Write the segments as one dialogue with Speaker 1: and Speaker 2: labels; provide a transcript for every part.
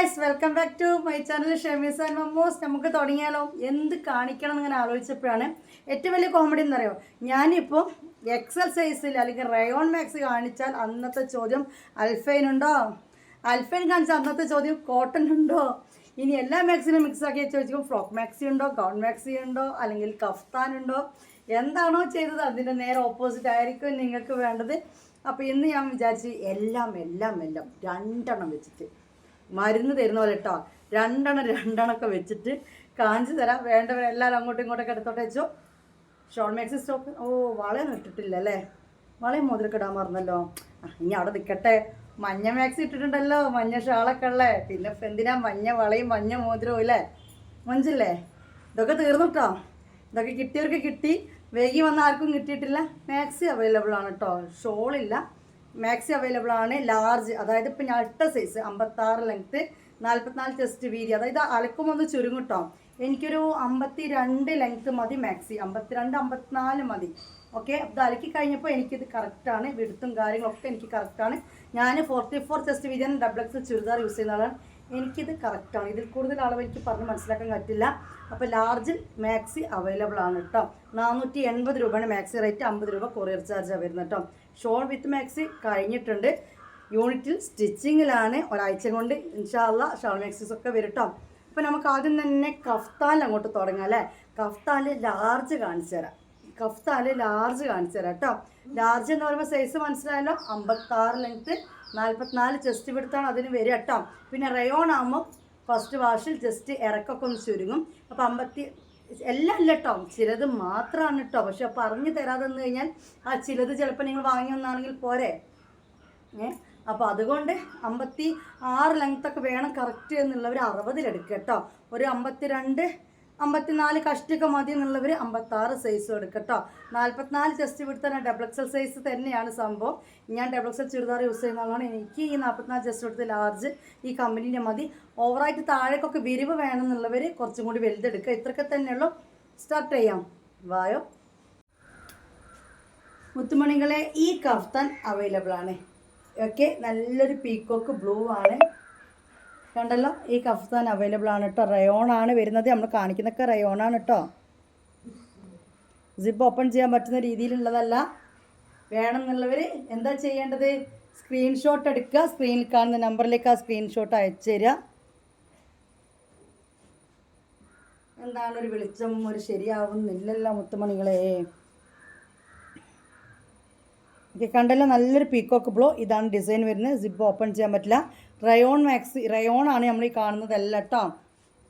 Speaker 1: Guys, welcome back to my channel Shemees and Mammoos. നമുക്ക് തുടങ്ങിയാലോ? എന്ത് കാണിക്കണം എന്നിങ്ങനെ ആലോചിച്ചപ്പോഴാണ് ഏറ്റവും വലിയ കോമഡി എന്ന് പറയുമോ, ഞാനിപ്പോൾ എക്സൽ സൈസിൽ അല്ലെങ്കിൽ റയോൺ മാക്സ് കാണിച്ചാൽ അന്നത്തെ ചോദ്യം അൽഫൈൻ ഉണ്ടോ, അൽഫൈൻ കാണിച്ചാൽ അന്നത്തെ ചോദ്യം കോട്ടൺ ഉണ്ടോ, ഇനി എല്ലാ മാക്സിനും മിക്സ് ആക്കി ചോദിക്കും ഫ്രോക്ക് മാക്സി ഉണ്ടോ, ഗൗൺ മാക്സി ഉണ്ടോ, അല്ലെങ്കിൽ കഫ്താൻ ഉണ്ടോ. എന്താണോ ചെയ്തത് അതിൻ്റെ നേരെ ഓപ്പോസിറ്റ് ആയിരിക്കും നിങ്ങൾക്ക് വേണ്ടത്. അപ്പോൾ ഇന്ന് ഞാൻ വിചാരിച്ച് എല്ലാം രണ്ടെണ്ണം വെച്ചിട്ട് മരുന്ന് തരുന്ന പോലെ കേട്ടോ, രണ്ടെണ്ണമൊക്കെ വെച്ചിട്ട് കാണിച്ചു തരാം. വേണ്ടവരെല്ലാവരും അങ്ങോട്ടും ഇങ്ങോട്ടൊക്കെ എടുത്തോട്ട് വെച്ചോ. Shawl maxi stock. വളയൊന്നും ഇട്ടിട്ടില്ല അല്ലേ? വളയും മോതിരൊക്കെ ഇടാൻ മറന്നല്ലോ. ഇനി അവിടെ നിൽക്കട്ടെ. മഞ്ഞ മാക്സി ഇട്ടിട്ടുണ്ടല്ലോ, മഞ്ഞ ഷാളൊക്കെ ഉള്ളേ. പിന്നെ എന്തിനാ മഞ്ഞ വളയും മഞ്ഞ മോതിരവും ഇല്ലേ? മഞ്ചില്ലേ? ഇതൊക്കെ തീർന്നു കേട്ടോ. ഇതൊക്കെ കിട്ടിയവർക്ക് കിട്ടി, വൈകി വന്ന ആർക്കും കിട്ടിയിട്ടില്ല. മാക്സി അവൈലബിൾ ആണ് കേട്ടോ, ഷോളില്ല. മാക്സി അവൈലബിൾ ആണ്, ലാർജ്. അതായത് ഇപ്പം ഞാൻ ഇട്ട സൈസ് 56 ലെങ്ത്ത്, 44 ചെസ്റ്റ് വീതി. അതായത് അലക്കുമ്പോൾ ഒന്ന് ചുരുങ്ങും കേട്ടോ. എനിക്കൊരു 52 ലെങ്ത്ത് മതി മാക്സി, 52 54 മതി. ഓക്കെ, ഇത് അലക്കി കഴിഞ്ഞപ്പോൾ എനിക്കിത് കറക്റ്റാണ്. വിടുത്തും കാര്യങ്ങളൊക്കെ എനിക്ക് കറക്റ്റാണ്. ഞാൻ 44 ചെസ്റ്റ് വീതിയാണ് ഡബിൾ എക്സ് ചുരിദാർ യൂസ് ചെയ്യുന്ന ആളാണ്. എനിക്കിത് കറക്റ്റാണ്. ഇതിൽ കൂടുതൽ അളവ് എനിക്ക് പറഞ്ഞ് മനസ്സിലാക്കാൻ പറ്റില്ല. അപ്പോൾ ലാർജിൽ മാക്സി അവൈലബിൾ ആണ് കേട്ടോ. 480 രൂപയാണ് മാക്സി റേറ്റ്, 50 രൂപ കൊറിയർ ചാർജാണ് വരുന്നത് കേട്ടോ. ഷോൾ വിത്ത് മാക്സി കഴിഞ്ഞിട്ടുണ്ട്, യൂണിറ്റിൽ സ്റ്റിച്ചിങ്ങിലാണ്. ഒരാഴ്ച കൊണ്ട് ഇൻഷാ അല്ലാ ഷോൾ മാക്സീസ് ഒക്കെ വരും കേട്ടോ. അപ്പോൾ നമുക്ക് ആദ്യം തന്നെ കഫ്താനിൽ അങ്ങോട്ട് തുടങ്ങാം അല്ലേ? കഫ്താനിൽ ലാർജ് കാണിച്ചു തരാം. കേട്ടോ. ലാർജ് എന്ന് പറയുമ്പോൾ സൈസ് മനസ്സിലായല്ലോ. 56 ലെങ്ത്ത്, 44 ചെസ്റ്റ് വിടുത്താണ് അതിന് വരിക കേട്ടോ. പിന്നെ റയോൺ ആകുമ്പോൾ ഫസ്റ്റ് വാഷിൽ ജസ്റ്റ് ഇറക്കൊക്കെ ഒന്ന് ചുരുങ്ങും. അപ്പോൾ 50 എല്ലാം ഇല്ല കേട്ടോ, ചിലത് മാത്രമാണ് കേട്ടോ. പക്ഷെ പറഞ്ഞു തരാതെന്ന് കഴിഞ്ഞാൽ ആ ചിലത് ചിലപ്പോൾ നിങ്ങൾ വാങ്ങി വന്നാണെങ്കിൽ പോരെ. അപ്പോൾ അതുകൊണ്ട് 56 ലെങ്ത്തൊക്കെ വേണം കറക്റ്റ് എന്നുള്ളവർ 60 എടുക്കുക കേട്ടോ. ഒരു 52 54 കഷ്ടൊക്കെ മതി എന്നുള്ളവർ 56 സൈസും എടുക്കുക കേട്ടോ. 44 ചെസ്റ്റ് വിടുത്ത ഡബിൾ എക്സൽ സൈസ് തന്നെയാണ് സംഭവം. ഞാൻ ഡബിൾ എക്സൽ ചുരിദാർ യൂസ് ചെയ്യുന്ന ആളാണ്. എനിക്ക് ഈ 44 ചെസ്റ്റ് വിടുത്ത ലാർജ് ഈ കമ്പനീൻ്റെ മതി. ഓവറായിട്ട് താഴേക്കൊക്കെ വിരിവ് വേണമെന്നുള്ളവർ കുറച്ചും കൂടി വലുതെടുക്കുക. ഇത്രയൊക്കെ തന്നെയുള്ളൂ. സ്റ്റാർട്ട് ചെയ്യാം, വായോ മുത്തുമണികളെ. ഈ കഫ്താൻ അവൈലബിൾ ആണ്. ഓക്കെ, നല്ലൊരു പീക്കോക്ക് ബ്ലൂ ആണ്, കണ്ടല്ലോ. ഈ കഫ്താൻ അവൈലബിൾ ആണ് കേട്ടോ. റയോൺ ആണ് വരുന്നത്. നമ്മൾ കാണിക്കുന്നൊക്കെ റയോൺ ആണ് കേട്ടോ. സിപ്പ് ഓപ്പൺ ചെയ്യാൻ പറ്റുന്ന രീതിയിലുള്ളതല്ല. വേണമെന്നുള്ളവർ എന്താ ചെയ്യേണ്ടത്? സ്ക്രീൻഷോട്ട് എടുക്കുക, സ്ക്രീനിൽ കാണുന്ന നമ്പറിലേക്ക് ആ സ്ക്രീൻഷോട്ട് അയച്ചു തരിക. എന്താണ് ഒരു വെളിച്ചം, ഒരു ശരിയാവുന്നില്ലല്ലോ മുത്തുമണികളെ. ഓക്കെ, കണ്ടല്ലോ, നല്ലൊരു പീക്കോക്ക് ബ്ലൂ. ഇതാണ് ഡിസൈൻ വരുന്നത്. സിപ്പ് ഓപ്പൺ ചെയ്യാൻ പറ്റില്ല. റയോൺ മാക്സി, റയോൺ ആണ് നമ്മൾ ഈ കാണുന്നതല്ല കേട്ടോ.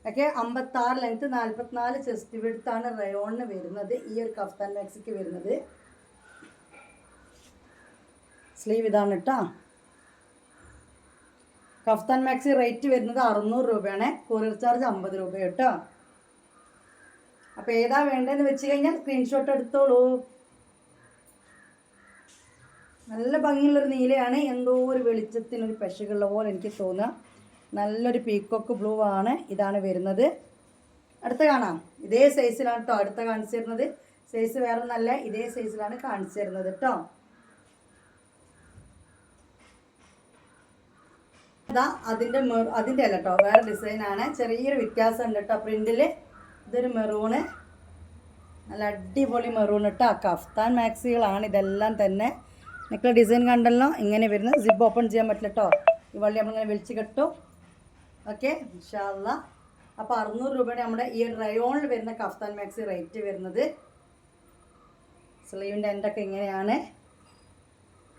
Speaker 1: ഓക്കെ, 56 ലെങ്ത്ത്, 44 ചെസ്റ്റ് വിഡ്ത്താണ് റയോണിന് വരുന്നത്. ഈ ഒരു കഫ്താൻ മാക്സിക്ക് വരുന്നത്. സ്ലീവ് ഇതാണ് കേട്ടോ. കഫ്താൻ മാക്സി റേറ്റ് വരുന്നത് 600 രൂപയാണ്. കൊറിയർ ചാർജ് 50 രൂപ കേട്ടോ. അപ്പോൾ ഏതാ വേണ്ടതെന്ന് വെച്ച് കഴിഞ്ഞാൽ സ്ക്രീൻഷോട്ട് എടുത്തോളൂ. നല്ല ഭംഗിയുള്ളൊരു നീലയാണ്. എന്തോ ഒരു വെളിച്ചത്തിനൊരു പെശകുള്ള പോലെ എനിക്ക് തോന്നുക. നല്ലൊരു പീക്കോക്ക് ബ്ലൂ ആണ്. ഇതാണ് വരുന്നത്. അടുത്ത കാണാം. ഇതേ സൈസിലാണ് കേട്ടോ അടുത്ത കാണിച്ചു തരുന്നത്. സൈസ് വേറെ നല്ല, ഇതേ സൈസിലാണ് കാണിച്ചു തരുന്നത് കേട്ടോ. അതാ അതിൻ്റെ അല്ല കേട്ടോ, വേറെ ഡിസൈനാണ്. ചെറിയൊരു വ്യത്യാസം ഉണ്ട് കേട്ടോ പ്രിൻറ്റിൽ. ഇതൊരു മെറൂണ്, നല്ല അടിപൊളി മെറൂൺ കേട്ടോ. കഫ്താൻ മാക്സികളാണ് ഇതെല്ലാം തന്നെ. നിൽക്കുന്ന ഡിസൈൻ കണ്ടല്ലോ, ഇങ്ങനെ വരുന്നത്. സിപ്പ് ഓപ്പൺ ചെയ്യാൻ പറ്റില്ല കേട്ടോ. ഈ വള്ളി നമ്മളിങ്ങനെ വലിച്ച് കെട്ടും. ഓക്കെ, ഇൻഷാ അല്ലാ. അപ്പോൾ 600 രൂപയുടെ നമ്മുടെ ഈ റയോണിൽ വരുന്ന കഫ്താൻ മാക്സി റേറ്റ് വരുന്നത്. സ്ലീവിൻ്റെ എൻഡൊക്കെ ഇങ്ങനെയാണ്.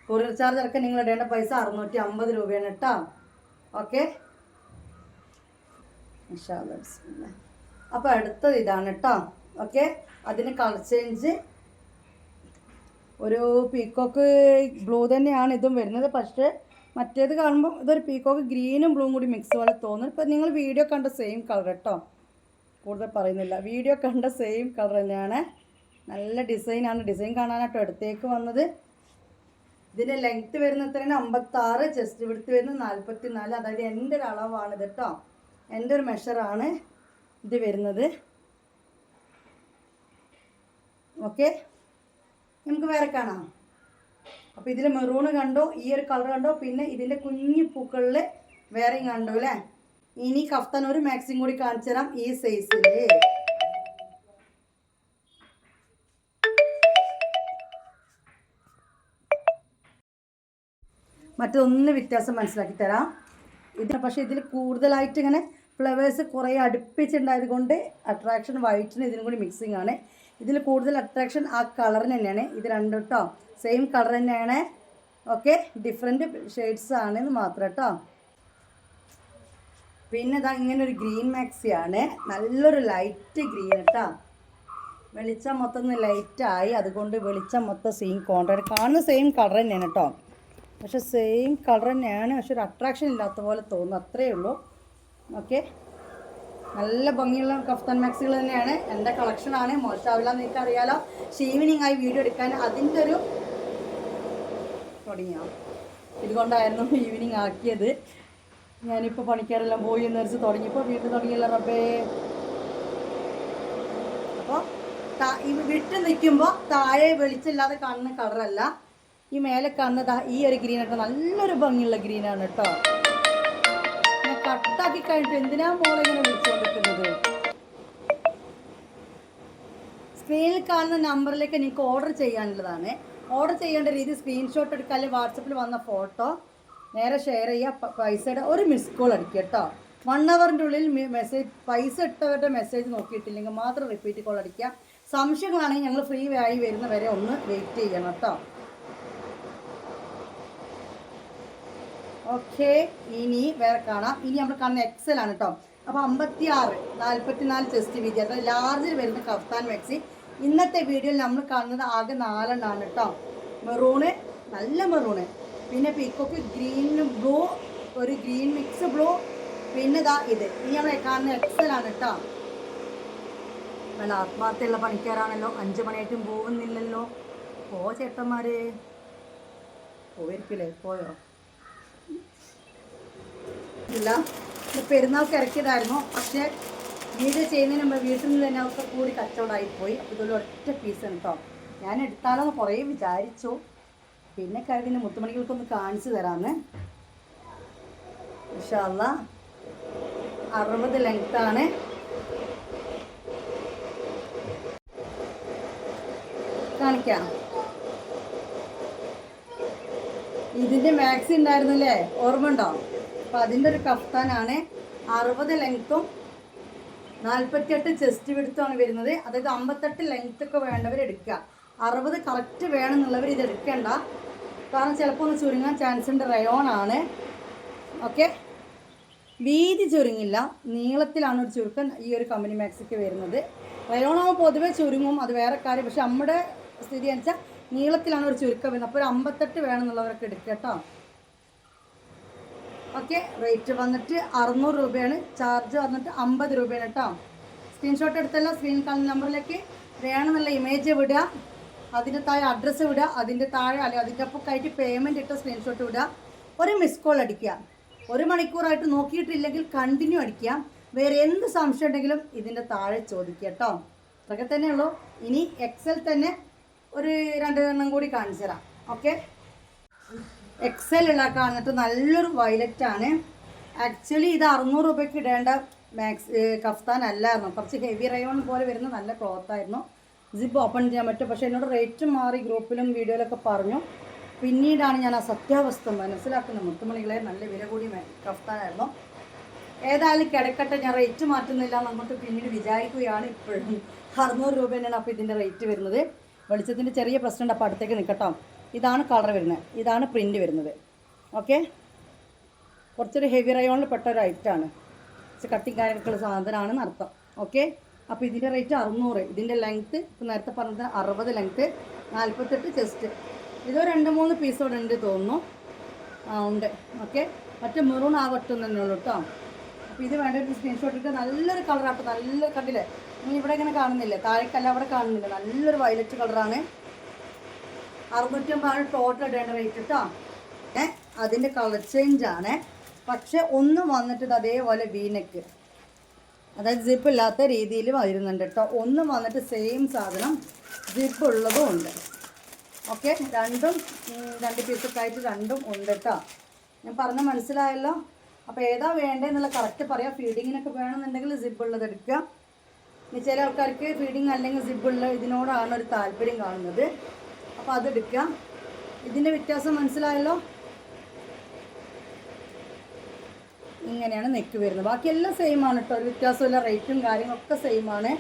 Speaker 1: കൊറിയർ ചാർജ് ഇറക്കാൻ നിങ്ങൾ ഇടേണ്ട പൈസ 650 രൂപയാണ് കേട്ടോ. ഓക്കെ, ഇൻഷാ അല്ലാ. ബിസ്മില്ലാ. അപ്പോൾ അടുത്തത് ഇതാണ് കേട്ടോ. ഓക്കെ, അതിന് കളർ ചേഞ്ച് ഒരു പീക്കോക്ക് ബ്ലൂ തന്നെയാണ് ഇതും വരുന്നത്. പക്ഷേ മറ്റേത് കാണുമ്പോൾ ഇതൊരു പീക്കോക്ക് ഗ്രീനും ബ്ലൂവും കൂടി മിക്സ് പോലെ തോന്നും. ഇപ്പം നിങ്ങൾ വീഡിയോ കണ്ട സെയിം കളർ കേട്ടോ, കൂടുതൽ പറയുന്നില്ല. വീഡിയോ കണ്ട സെയിം കളർ തന്നെയാണ്. നല്ല ഡിസൈനാണ്. ഡിസൈൻ കാണാനായിട്ടോ അടുത്തേക്ക് വന്നത്. ഇതിൻ്റെ ലെങ്ത്ത് വരുന്നത് എത്രയാണ്? 56. ചെസ്റ്റ് വിഡ്ത്ത് വരുന്നത് 44. അതായത് എൻ്റെ ഒരു അളവാണിത് കേട്ടോ. എൻ്റെ ഒരു മെഷറാണ് ഇത് വരുന്നത്. ഓക്കെ, നമുക്ക് വേറെ കാണാം. അപ്പോൾ ഇതിൽ മെറൂണ് കണ്ടോ, ഈ ഒരു കളർ കണ്ടോ, പിന്നെ ഇതിൻ്റെ കുഞ്ഞു പൂക്കളിൽ വേറെയും കണ്ടു അല്ലേ. ഇനി കഫ്താൻ ഒരു മാക്സിം കൂടി കാണിച്ചു തരാം ഈ സൈസിൽ. മറ്റൊന്ന് വ്യത്യാസം മനസ്സിലാക്കി തരാം. പക്ഷേ ഇതിൽ കൂടുതലായിട്ട് ഇങ്ങനെ ഫ്ലവേഴ്സ് കുറേ അടുപ്പിച്ചുണ്ടായത് കൊണ്ട് അട്രാക്ഷൻ വൈറ്റിന് ഇതിനും കൂടി മിക്സിങ് ആണ്. ഇതിൽ കൂടുതൽ അട്രാക്ഷൻ ആ കളറിന് തന്നെയാണ്. ഇത് രണ്ടും കേട്ടോ സെയിം കളർ തന്നെയാണ്. ഓക്കെ, ഡിഫറെൻറ്റ് ഷെയ്ഡ്സ് ആണെന്ന് മാത്രം കേട്ടോ. പിന്നെ ഇതാ ഇങ്ങനെ ഒരു ഗ്രീൻ മാക്സിയാണ്, നല്ലൊരു ലൈറ്റ് ഗ്രീൻ കേട്ടോ. വെളിച്ചം മൊത്തം ലൈറ്റായി, അതുകൊണ്ട് വെളിച്ചം മൊത്തം സെയിം കോൺട്രാക്ട് കാണുന്ന സെയിം കളർ തന്നെയാണ് കേട്ടോ. പക്ഷെ സെയിം കളർ തന്നെയാണ്, പക്ഷെ ഒരു അട്രാക്ഷൻ ഇല്ലാത്ത പോലെ തോന്നുന്നു, അത്രയേ ഉള്ളൂ. ഓക്കെ, നല്ല ഭംഗിയുള്ള കഫ്താൻ മാക്സികൾ തന്നെയാണ്. എൻ്റെ കളക്ഷനാണ്, മോശമാവില്ല എന്ന് എനിക്കറിയാലോ. പക്ഷേ ഈവനിങ് ആയി വീഡിയോ എടുക്കാൻ അതിൻ്റെ ഒരു തുടങ്ങിയ ഇതുകൊണ്ടായിരുന്നു ഈവനിങ് ആക്കിയത്. ഞാനിപ്പോൾ പണിക്കാരെല്ലാം പോയി എന്ന് വെച്ച് തുടങ്ങിയപ്പോൾ വീട്ടിൽ തുടങ്ങിയല്ല റബ്ബേ. അപ്പോൾ വിട്ട് നിൽക്കുമ്പോൾ താഴെ വെളിച്ചമില്ലാതെ കാണുന്ന കളറല്ല, ഈ മേലെ കാണുന്നത് ഈ ഒരു ഗ്രീൻ കേട്ടോ, നല്ലൊരു ഭംഗിയുള്ള ഗ്രീനാണ് കേട്ടോ. ഞാൻ കട്ടാക്കി കഴിഞ്ഞിട്ട് എന്തിനാ മോളെ ഇങ്ങനെ വിളിച്ചുകൊണ്ടിരിക്കുന്നത്? സ്ക്രീനിൽ കാണുന്ന നമ്പറിലേക്ക് നിങ്ങൾക്ക് ഓർഡർ ചെയ്യാനുള്ളതാണ്. ഓർഡർ ചെയ്യേണ്ട രീതി സ്ക്രീൻഷോട്ട് എടുക്കുക, അല്ലെങ്കിൽ വാട്സപ്പിൽ വന്ന ഫോട്ടോ നേരെ ഷെയർ ചെയ്യുക, പൈസയുടെ ഒരു മിസ് കോൾ അടിക്കുക കേട്ടോ. 1 അവറിൻ്റെ ഉള്ളിൽ മെസ്സേജ് പൈസ ഇട്ടവരുടെ മെസ്സേജ് നോക്കിയിട്ടില്ലെങ്കിൽ മാത്രം റിപ്പീറ്റ് കോൾ അടിക്കുക. സംശയങ്ങളാണെങ്കിൽ ഞങ്ങൾ ഫ്രീ ആയി വരുന്നവരെ ഒന്ന് വെയിറ്റ് ചെയ്യണം കേട്ടോ. ഓക്കെ, ഇനി വേറെ കാണാം. ഇനി നമ്മൾ കാണുന്ന എക്സൽ ആണ് കേട്ടോ. അപ്പോൾ 56, 44 ചെസ്റ്റ് വീതി, അതായത് ലാർജിൽ വരുന്ന കഫ്താൻ മാക്സി. ഇന്നത്തെ വീഡിയോയിൽ നമ്മൾ കാണുന്നത് ആകെ 4 എണ്ണമാണ് കേട്ടോ. മെറൂണ്, നല്ല മെറൂണ്, പിന്നെ പീക്കോക്ക് ഗ്രീൻ ബ്ലൂ, ഒരു ഗ്രീൻ മിക്സ് ബ്ലൂ, പിന്നെ ഇതാ ഇത്. ഇനി നമ്മൾ കാണുന്ന എക്സൽ ആണ് കേട്ടോ. നല്ല ആത്മാർത്ഥയുള്ള പണിക്കാരാണല്ലോ, 5 മണിയായിട്ടും പോകുന്നില്ലല്ലോ. ചേട്ടന്മാരെ പോയിരിക്കില്ലേ? പോയോ? ഇല്ല, പെരുന്നാൾക്ക് ഇറക്കിയതായിരുന്നു. പക്ഷേ വീഡിയോ ചെയ്യുന്നതിന് മുമ്പ് വീട്ടിൽ നിന്ന് തന്നെ ഒക്കെ കൂടി കച്ചവടമായിപ്പോയി. ഇതൊരു ഒറ്റ പീസാണ് കേട്ടോ. ഞാൻ എടുത്താലോ എന്ന് കുറേ വിചാരിച്ചു, പിന്നെ കരുതിന് മുത്തുമണികൾക്കൊന്ന് കാണിച്ചു തരാമെന്ന്. ഇൻഷാ അല്ലാ 60 ലെങ്ത്താണ്. കാണിക്കാം. ഇതിൻ്റെ മാക്സി ഉണ്ടായിരുന്നില്ലേ, ഓർമ്മ ഉണ്ടോ? അപ്പോൾ അതിൻ്റെ ഒരു കഫ്താനാണ്. 60 ലെങ്ത്തും 48 ചെസ്റ്റ് വിടുത്തുമാണ് വരുന്നത്. അതായത് 58 ലെങ്ത്തൊക്കെ വേണ്ടവർ എടുക്കുക. 60 കറക്റ്റ് വേണമെന്നുള്ളവർ ഇത് എടുക്കേണ്ട, കാരണം ചിലപ്പോൾ ഒന്ന് ചുരുങ്ങാൻ ചാൻസ് ഉണ്ട്. റയോൺ ആണ്. ഓക്കെ, വീതി ചുരുങ്ങില്ല, നീളത്തിലാണ് ഒരു ചുരുക്കം ഈ ഒരു കമ്പനി മാക്സിക്ക് വരുന്നത്. റയോൺ ആകുമ്പോൾ പൊതുവേ ചുരുങ്ങും, അത് വേറെ കാര്യം. പക്ഷെ നമ്മുടെ സ്ഥിതി എന്ന് വെച്ചാൽ നീളത്തിലാണ് ഒരു ചുരുക്കം വരുന്നത്. അപ്പോൾ ഒരു 58 വേണമെന്നുള്ളവരൊക്കെ എടുക്കുക കേട്ടോ. ഓക്കെ, റേറ്റ് വന്നിട്ട് 600 രൂപയാണ്. ചാർജ് വന്നിട്ട് 50 രൂപയാണ് കേട്ടോ. സ്ക്രീൻഷോട്ട് എടുത്തല്ല, സ്ക്രീൻ കാണുന്ന നമ്പറിലേക്ക് വേണമെന്നുള്ള ഇമേജ് വിടുക, അതിൻ്റെ താഴെ അഡ്രസ്സ് വിടുക, അതിൻ്റെ താഴെ അല്ലെങ്കിൽ അതിൻ്റെ ഒപ്പമൊക്കെ പേയ്മെൻറ്റ് ഇട്ട സ്ക്രീൻഷോട്ട് വിടുക. ഒരു മിസ് കോൾ അടിക്കുക. 1 മണിക്കൂറായിട്ട് നോക്കിയിട്ടില്ലെങ്കിൽ കണ്ടിന്യൂ അടിക്കുക. വേറെ എന്ത് സംശയം ഉണ്ടെങ്കിലും ഇതിൻ്റെ താഴെ ചോദിക്കുക കേട്ടോ. അതൊക്കെ തന്നെ ഉള്ളൂ. ഇനി എക്സൽ തന്നെ ഒരു 2 എണ്ണം കൂടി കാണിച്ചു തരാം. ഓക്കെ, എക്സലുള്ള കാണുന്നിട്ട് നല്ലൊരു വയലറ്റ് ആണ്. ആക്ച്വലി ഇത് 600 രൂപയ്ക്ക് ഇടേണ്ട കഫ്താൻ അല്ലായിരുന്നു, കുറച്ച് ഹെവി റയോൺ പോലെ വരുന്ന നല്ല ക്ലോത്ത് ആയിരുന്നു. സിപ്പ് ഓപ്പൺ ചെയ്യാൻ പറ്റും. പക്ഷേ എന്നോട് റേറ്റ് മാറി ഗ്രൂപ്പിലും വീഡിയോയിലൊക്കെ പറഞ്ഞു. പിന്നീടാണ് ഞാൻ ആ സത്യാവസ്ഥ മനസ്സിലാക്കുന്നത്. മുത്തുമണികളെ നല്ല വില കൂടിയ കഫ്താനായിരുന്നു. ഏതായാലും കിടക്കട്ടെ, ഞാൻ റേറ്റ് മാറ്റുന്നില്ല നമുക്ക് പിന്നീട് വിചാരിക്കുകയാണ്. ഇപ്പോഴും 600 രൂപ തന്നെയാണ് അപ്പോൾ ഇതിൻ്റെ റേറ്റ് വരുന്നത്. വെളിച്ചത്തിൻ്റെ ചെറിയ പ്രശ്നമുണ്ട്, അപ്പോൾ അടുത്തേക്ക് നിൽക്കട്ടോ. ഇതാണ് കളർ വരുന്നത്, ഇതാണ് പ്രിൻ്റ് വരുന്നത്. ഓക്കെ, കുറച്ചൊരു ഹെവി റയോണിൽ പെട്ട ഒരു ഐറ്റാണ്, പക്ഷെ കട്ടിങ് കാര്യങ്ങളൊക്കെയുള്ള സാധനമാണെന്ന് അർത്ഥം. ഓക്കെ, അപ്പോൾ ഇതിൻ്റെ റേറ്റ് 600. ഇതിൻ്റെ ലെങ്ത്ത് ഇപ്പോൾ നേരത്തെ പറഞ്ഞത് 60 ലെങ്ത്ത്, 48 ചെസ്റ്റ്. ഇതോ 2-3 പീസോടെ ഉണ്ട് തോന്നുന്നു. ഉണ്ട്. ഓക്കെ, മറ്റേ മെറൂൺ ആവട്ടും തന്നെ ഉള്ളൂ കേട്ടോ. അപ്പോൾ ഇത് വേണ്ട ഒരു സ്ക്രീൻഷോട്ട് ഇട്ട്. നല്ലൊരു കളറാട്ടോ, നല്ല കണ്ടില്ലേ? നിങ്ങൾ ഇവിടെ ഇങ്ങനെ കാണുന്നില്ലേ, താഴേക്കല്ല അവിടെ കാണുന്നില്ല, നല്ലൊരു വയലറ്റ് കളറാണ്. 650 ടോട്ടൽ ഇടേണ്ട റേറ്റ് കേട്ടോ. അതിൻ്റെ കളർ ചേഞ്ചാണ്. പക്ഷെ ഒന്ന് വന്നിട്ട് അതേപോലെ വീനെക്ക്, അതായത് ജിപ്പ് ഇല്ലാത്ത രീതിയിൽ വരുന്നുണ്ട് കേട്ടോ. ഒന്ന് വന്നിട്ട് സെയിം സാധനം ജിപ്പ് ഉള്ളതും ഉണ്ട്. ഓക്കെ, രണ്ടും 2 പീസൊക്കെ ആയിട്ട് രണ്ടും ഉണ്ട് കേട്ടോ. ഞാൻ പറഞ്ഞ മനസ്സിലായല്ലോ. അപ്പോൾ ഏതാ വേണ്ടതെന്നുള്ള കറക്റ്റ് പറയാം. ഫീഡിങ്ങിനൊക്കെ വേണമെന്നുണ്ടെങ്കിൽ സിബുള്ളത് എടുക്കുക. ഇനി ചില ആൾക്കാർക്ക് ഫീഡിങ് അല്ലെങ്കിൽ സിബുള്ള ഇതിനോടാണ് ഒരു താല്പര്യം കാണുന്നത്. അപ്പോൾ അതെടുക്കുക. ഇതിൻ്റെ വ്യത്യാസം മനസ്സിലായല്ലോ. ഇങ്ങനെയാണ് നെക്ക് വരുന്നത്. ബാക്കിയെല്ലാം സെയിം ആണ് കേട്ടോ, ഒരു വ്യത്യാസമില്ല. റേറ്റും കാര്യങ്ങളൊക്കെ സെയിം ആണ്.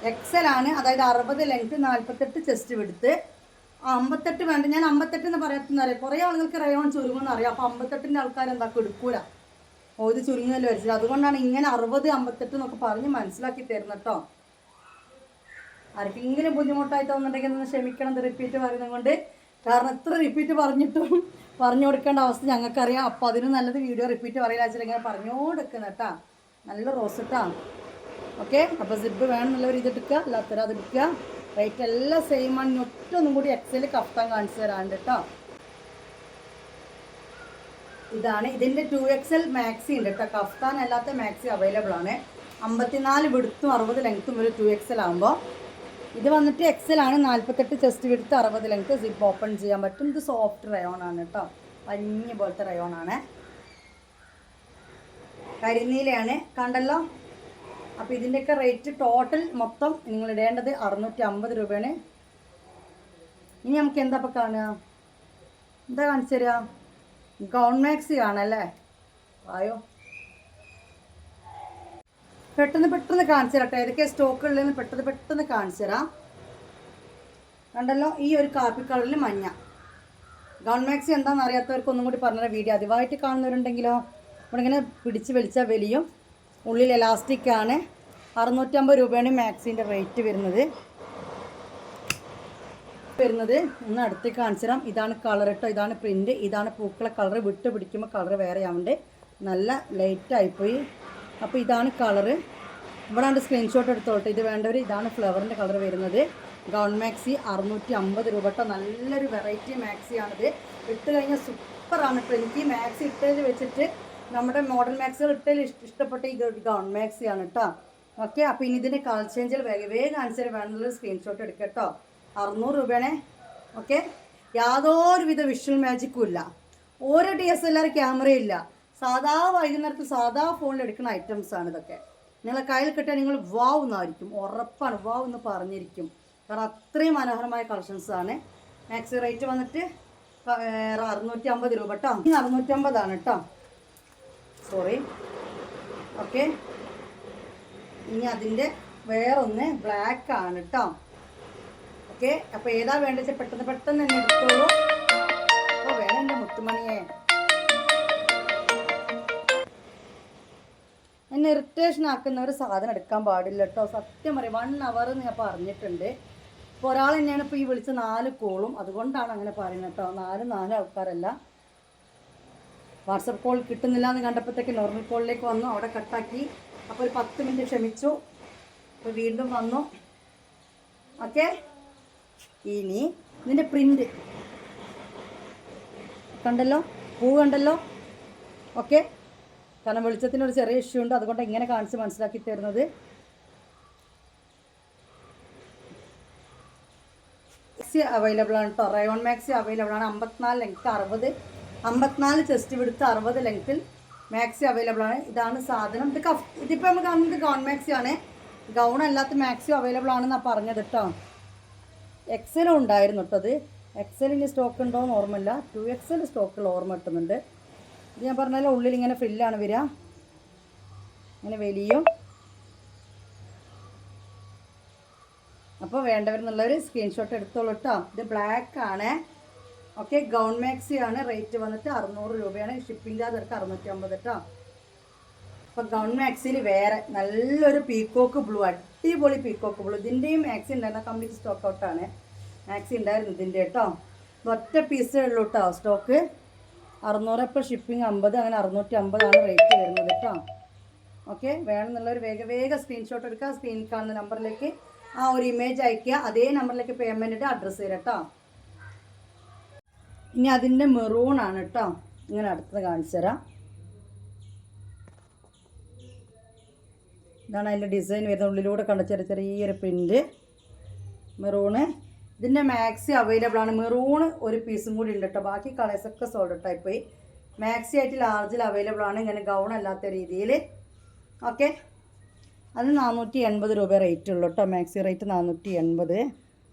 Speaker 1: എക്സൽ ആണ്, അതായത് 60 ലെങ്ത്, 48 ചെസ്റ്റ് വിടുത്ത്. 58 വേണ്ട. ഞാൻ 58 എന്ന് പറയാത്തറിയാം. കുറേ ആളുകൾക്ക് റയോൺ ചുരുങ്ങുമെന്ന് അറിയാം. അപ്പോൾ 58ൻ്റെ ആൾക്കാർ എന്താക്കും എടുക്കൂല. ഇത് ചുരുങ്ങിയല്ലോ വരച്ചില്ല. അതുകൊണ്ടാണ് ഇങ്ങനെ 60, 58 എന്നൊക്കെ പറഞ്ഞ് മനസ്സിലാക്കി തരുന്നത് കേട്ടോ. ആർക്കെങ്കിലും ബുദ്ധിമുട്ടായി തോന്നുന്നുണ്ടെങ്കിൽ ഒന്ന് ക്ഷമിക്കണം, ഇത് റിപ്പീറ്റ് പറയുന്നത് കൊണ്ട്. കാരണം എത്ര റിപ്പീറ്റ് പറഞ്ഞിട്ടും പറഞ്ഞു കൊടുക്കേണ്ട അവസ്ഥ ഞങ്ങൾക്കറിയാം. അപ്പോൾ അതിന് നല്ലത് വീഡിയോ റിപ്പീറ്റ് പറയില്ല വെച്ചാൽ ഇങ്ങനെ പറഞ്ഞുകൊടുക്കുന്ന കേട്ടോ. നല്ല റോസ് കേട്ടോ. ഓക്കെ, അപ്പോൾ സിബ് വേണമെന്നുള്ളവർ ഇതെടുക്കുക, അല്ലാത്തവർ അതെടുക്കുക. റേറ്റ് എല്ലാം സെയിം ആണ്. ഒറ്റൊന്നും കൂടി എക്സൽ കഫ്താൻ കാണിച്ചു തരാണ്ട് കേട്ടോ. ഇതാണ് ഇതിൻ്റെ 2XL മാക്സി ഉണ്ട് കേട്ടോ. കഫ്താൻ അല്ലാത്ത മാക്സി അവൈലബിൾ ആണ്. 54 വിടുത്തും 60 ലെങ്ത്തും ഒരു 2XL ആകുമ്പോൾ. ഇത് വന്നിട്ട് എക്സൽ ആണ്. 48 ചെസ്റ്റ് വിടുത്ത്, 60 ലെങ്ത്ത്. സിപ്പ് ഓപ്പൺ ചെയ്യാൻ പറ്റും. ഇത് സോഫ്റ്റ് റയോൺ ആണ് കേട്ടോ. പഞ്ഞി പോലത്തെ റയോൺ ആണ്. കരിനീലയാണ്, കണ്ടല്ലോ. അപ്പോൾ ഇതിൻ്റെയൊക്കെ റേറ്റ് ടോട്ടൽ മൊത്തം നിങ്ങൾ ഇടേണ്ടത് 650 രൂപയാണ്. ഇനി നമുക്ക് എന്താ ഇപ്പോൾ കാണുക? എന്താ കാണിച്ചു തരിക? ഗൗൺ മാക്സി കാണല്ലേ? ആയോ, പെട്ടെന്ന് കാണിച്ചു തരാം കേട്ടോ. ഏതൊക്കെ സ്റ്റോക്ക് ഉള്ളതെന്ന് പെട്ടെന്ന് കാണിച്ചു തരാം. കണ്ടല്ലോ, ഈ ഒരു കാപ്പി കളറിൽ മഞ്ഞ ഗൗൺ മാക്സി എന്താണെന്ന് അറിയാത്തവർക്ക് ഒന്നും കൂടി പറഞ്ഞ വീഡിയോ ആദ്യമായിട്ട് കാണുന്നവരുണ്ടെങ്കിലോ, ഇവിടെ ഇങ്ങനെ പിടിച്ച് വലിച്ചാൽ വലിയും. ഉള്ളിൽ എലാസ്റ്റിക്കാണ്. 650 രൂപയാണ് മാക്സിൻ്റെ റേറ്റ് വരുന്നത്. ഒന്ന് അടുത്തേക്ക് കാണിച്ചു തരാം. ഇതാണ് കളർ കേട്ടോ. ഇതാണ് പ്രിൻറ്റ്. ഇതാണ് പൂക്കള കളർ. വിട്ട് പിടിക്കുമ്പോൾ കളർ വേറെ ആവുന്നുണ്ട്. നല്ല ലൈറ്റായിപ്പോയി. അപ്പോൾ ഇതാണ് കളറ്. ഇവിടെ ഉണ്ട് സ്ക്രീൻഷോട്ട് എടുത്തോട്ടെ. ഇത് വേണ്ടവർ. ഇതാണ് ഫ്ലവറിൻ്റെ കളർ വരുന്നത്. ഗൗൺ മാക്സി 650 രൂപ കേട്ടോ. നല്ലൊരു വെറൈറ്റി മാക്സിയാണിത്. ഇട്ട് കഴിഞ്ഞാൽ സൂപ്പറാണ് കേട്ടോ. എനിക്ക് ഈ മാക്സി ഇട്ടതിൽ വെച്ചിട്ട് നമ്മുടെ മോഡൽ മാക്സികൾ ഇട്ടതിൽ ഇഷ്ടപ്പെട്ട ഈ ഗൗൺ മാക്സിയാണ് കേട്ടോ. ഓക്കെ, അപ്പോൾ ഇനി ഇതിൻ്റെ കളർ ചേഞ്ചിൽ വേഗം ആൻസർ വേണമെന്നുള്ളൊരു സ്ക്രീൻഷോട്ട് എടുക്കുക കേട്ടോ. 600 രൂപയാണേ. ഓക്കെ, യാതൊരുവിധ വിഷ്വൽ മാജിക്കും ഇല്ല. ഓരോ DSLR ക്യാമറയില്ല. സാധാ വൈകുന്നേരത്തിൽ സാധാ ഫോണിൽ എടുക്കുന്ന ഐറ്റംസാണ് ഇതൊക്കെ. നിങ്ങളെ കയ്യിൽ കിട്ടിയാൽ നിങ്ങൾ വാവ് എന്നായിരിക്കും, ഉറപ്പാണ്. വാവ് എന്ന് പറഞ്ഞിരിക്കും. കാരണം അത്രയും മനോഹരമായ കളക്ഷൻസാണ്. മാക്സി റേറ്റ് വന്നിട്ട് 650 രൂപ കേട്ടോ. 650 കേട്ടോ. സോറി. ഓക്കെ, ഇനി അതിൻ്റെ വേറൊന്ന് ബ്ലാക്ക് ആണ് കേട്ടോ. ഓക്കെ, അപ്പോൾ ഏതാ വേണ്ടത് വെച്ചാൽ പെട്ടെന്ന് തന്നെ എടുത്തോളൂ. അപ്പോൾ വേണം എൻ്റെ മുത്തുമണിയെ. എന്നെ ഇറിറ്റേഷൻ ആക്കുന്ന ഒരു സാധനം എടുക്കാൻ പാടില്ല കേട്ടോ. സത്യം പറയും, 1 hour എന്ന് ഞാൻ പറഞ്ഞിട്ടുണ്ട്. ഇപ്പോൾ ഒരാൾ തന്നെയാണ് ഇപ്പോൾ ഈ വിളിച്ച 4 കോളും. അതുകൊണ്ടാണ് അങ്ങനെ പറയുന്നത് കേട്ടോ. 4 ആൾക്കാരല്ല. വാട്സപ്പ് കോൾ കിട്ടുന്നില്ല എന്ന് കണ്ടപ്പോഴത്തേക്ക് നോർമൽ കോളിലേക്ക് വന്നു. അവിടെ കട്ടാക്കി. അപ്പോൾ ഒരു 10 മിനിറ്റ് ക്ഷമിച്ചു. അപ്പോൾ വീണ്ടും വന്നു. ഓക്കെ, ഇനി ഇതിൻ്റെ പ്രിൻ്റ് കണ്ടല്ലോ, പൂ കണ്ടല്ലോ. ഓക്കെ, കാരണം വെളിച്ചത്തിനൊരു ചെറിയ ഇഷ്യൂ ഉണ്ട്. അതുകൊണ്ട് ഇങ്ങനെ കാണിച്ച് മനസ്സിലാക്കി തരുന്നത്. മാക്സി അവൈലബിൾ ആണ് കേട്ടോ. റയോൺ മാക്സി അവൈലബിൾ ആണ്. 54 ലെങ്ത്ത്, 60, 54 ചെസ്റ്റ് വിടുത്ത്, 60 ലെങ്ത്തിൽ മാക്സി അവൈലബിൾ ആണ്. ഇതാണ് സാധനം. ഇതിപ്പോൾ നമ്മൾ കാണുന്നത് ഗൗൺ മാക്സി ആണ്. ഗൗൺ അല്ലാത്ത മാക്സി അവൈലബിൾ ആണെന്നാണ് പറഞ്ഞത് കേട്ടോ. എക്സലും ഉണ്ടായിരുന്നു കേട്ടോ. അത് എക്സലിൻ്റെ സ്റ്റോക്ക് ഉണ്ടോ എന്ന് ഓർമ്മയില്ല. 2XL സ്റ്റോക്കുള്ള ഓർമ്മ കിട്ടുന്നുണ്ട്. ഇത് ഞാൻ പറഞ്ഞാൽ ഉള്ളിൽ ഇങ്ങനെ ഫ്രില്ലാണ് വരിക. ഇങ്ങനെ വലിയും. അപ്പോൾ വേണ്ടവരെന്നുള്ളവർ സ്ക്രീൻഷോട്ട് എടുത്തോളൂ കേട്ടോ. ഇത് ബ്ലാക്ക് ആണ്. ഓക്കെ, ഗൗൺ മാക്സി ആണ്. റേറ്റ് വന്നിട്ട് 600 രൂപയാണ്. ഷിപ്പിംഗ് ചാർജ് എടുക്കുക 650 കേട്ടോ. അപ്പോൾ ഗൗൺ മാക്സിയിൽ വേറെ നല്ലൊരു പീക്കോക്ക് ബ്ലൂ, അടിപൊളി പീക്കോക്ക് ബ്ലൂ. ഇതിൻ്റെയും മാക്സി ഉണ്ടായിരുന്ന കംപ്ലീറ്റ് സ്റ്റോക്ക് ഔട്ടാണ്. മാക്സി ഉണ്ടായിരുന്നു ഇതിൻ്റെ കേട്ടോ. ഒറ്റ പീസേ ഉള്ളൂ കേട്ടോ സ്റ്റോക്ക്. 600. ഇപ്പോൾ ഷിപ്പിംഗ് 50, അങ്ങനെ 650 റേറ്റ് വരുന്നത് കേട്ടോ. ഓക്കെ, വേണമെന്നുള്ളവർ വേഗം സ്ക്രീൻഷോട്ട് എടുക്കുക. സ്ക്രീനിൽ കാണുന്ന നമ്പറിലേക്ക് ആ ഒരു ഇമേജ് അയയ്ക്കുക. അതേ നമ്പറിലേക്ക് പേയ്മെൻറ്റിൻ്റെ അഡ്രസ്സ് തരാം കേട്ടോ. ഇനി അതിൻ്റെ മെറൂൺ ആണ് കേട്ടോ. ഇങ്ങനെ അടുത്തത് കാണിച്ചു തരാം. ഇതാണ് അതിൻ്റെ ഡിസൈൻ വരുന്നത്. ഉള്ളിലൂടെ കണ്ട ചെറിയൊരു പ്രിൻ്റ് മെറൂണ്. ഇതിൻ്റെ മാക്സി അവൈലബിൾ ആണ്. മെറൂൺ ഒരു പീസും കൂടി ഉണ്ട് കേട്ടോ. ബാക്കി കളേഴ്സൊക്കെ സോൾഡ് ഔട്ട് ആയിപ്പോയി. മാക്സി ആയിട്ട് ലാർജിൽ അവൈലബിൾ ആണ്, ഇങ്ങനെ ഗൗൺ അല്ലാത്ത രീതിയിൽ. ഓക്കെ, അത് 480 രൂപ റേറ്റ് ഉള്ളൂ കേട്ടോ. Maxi rate 480.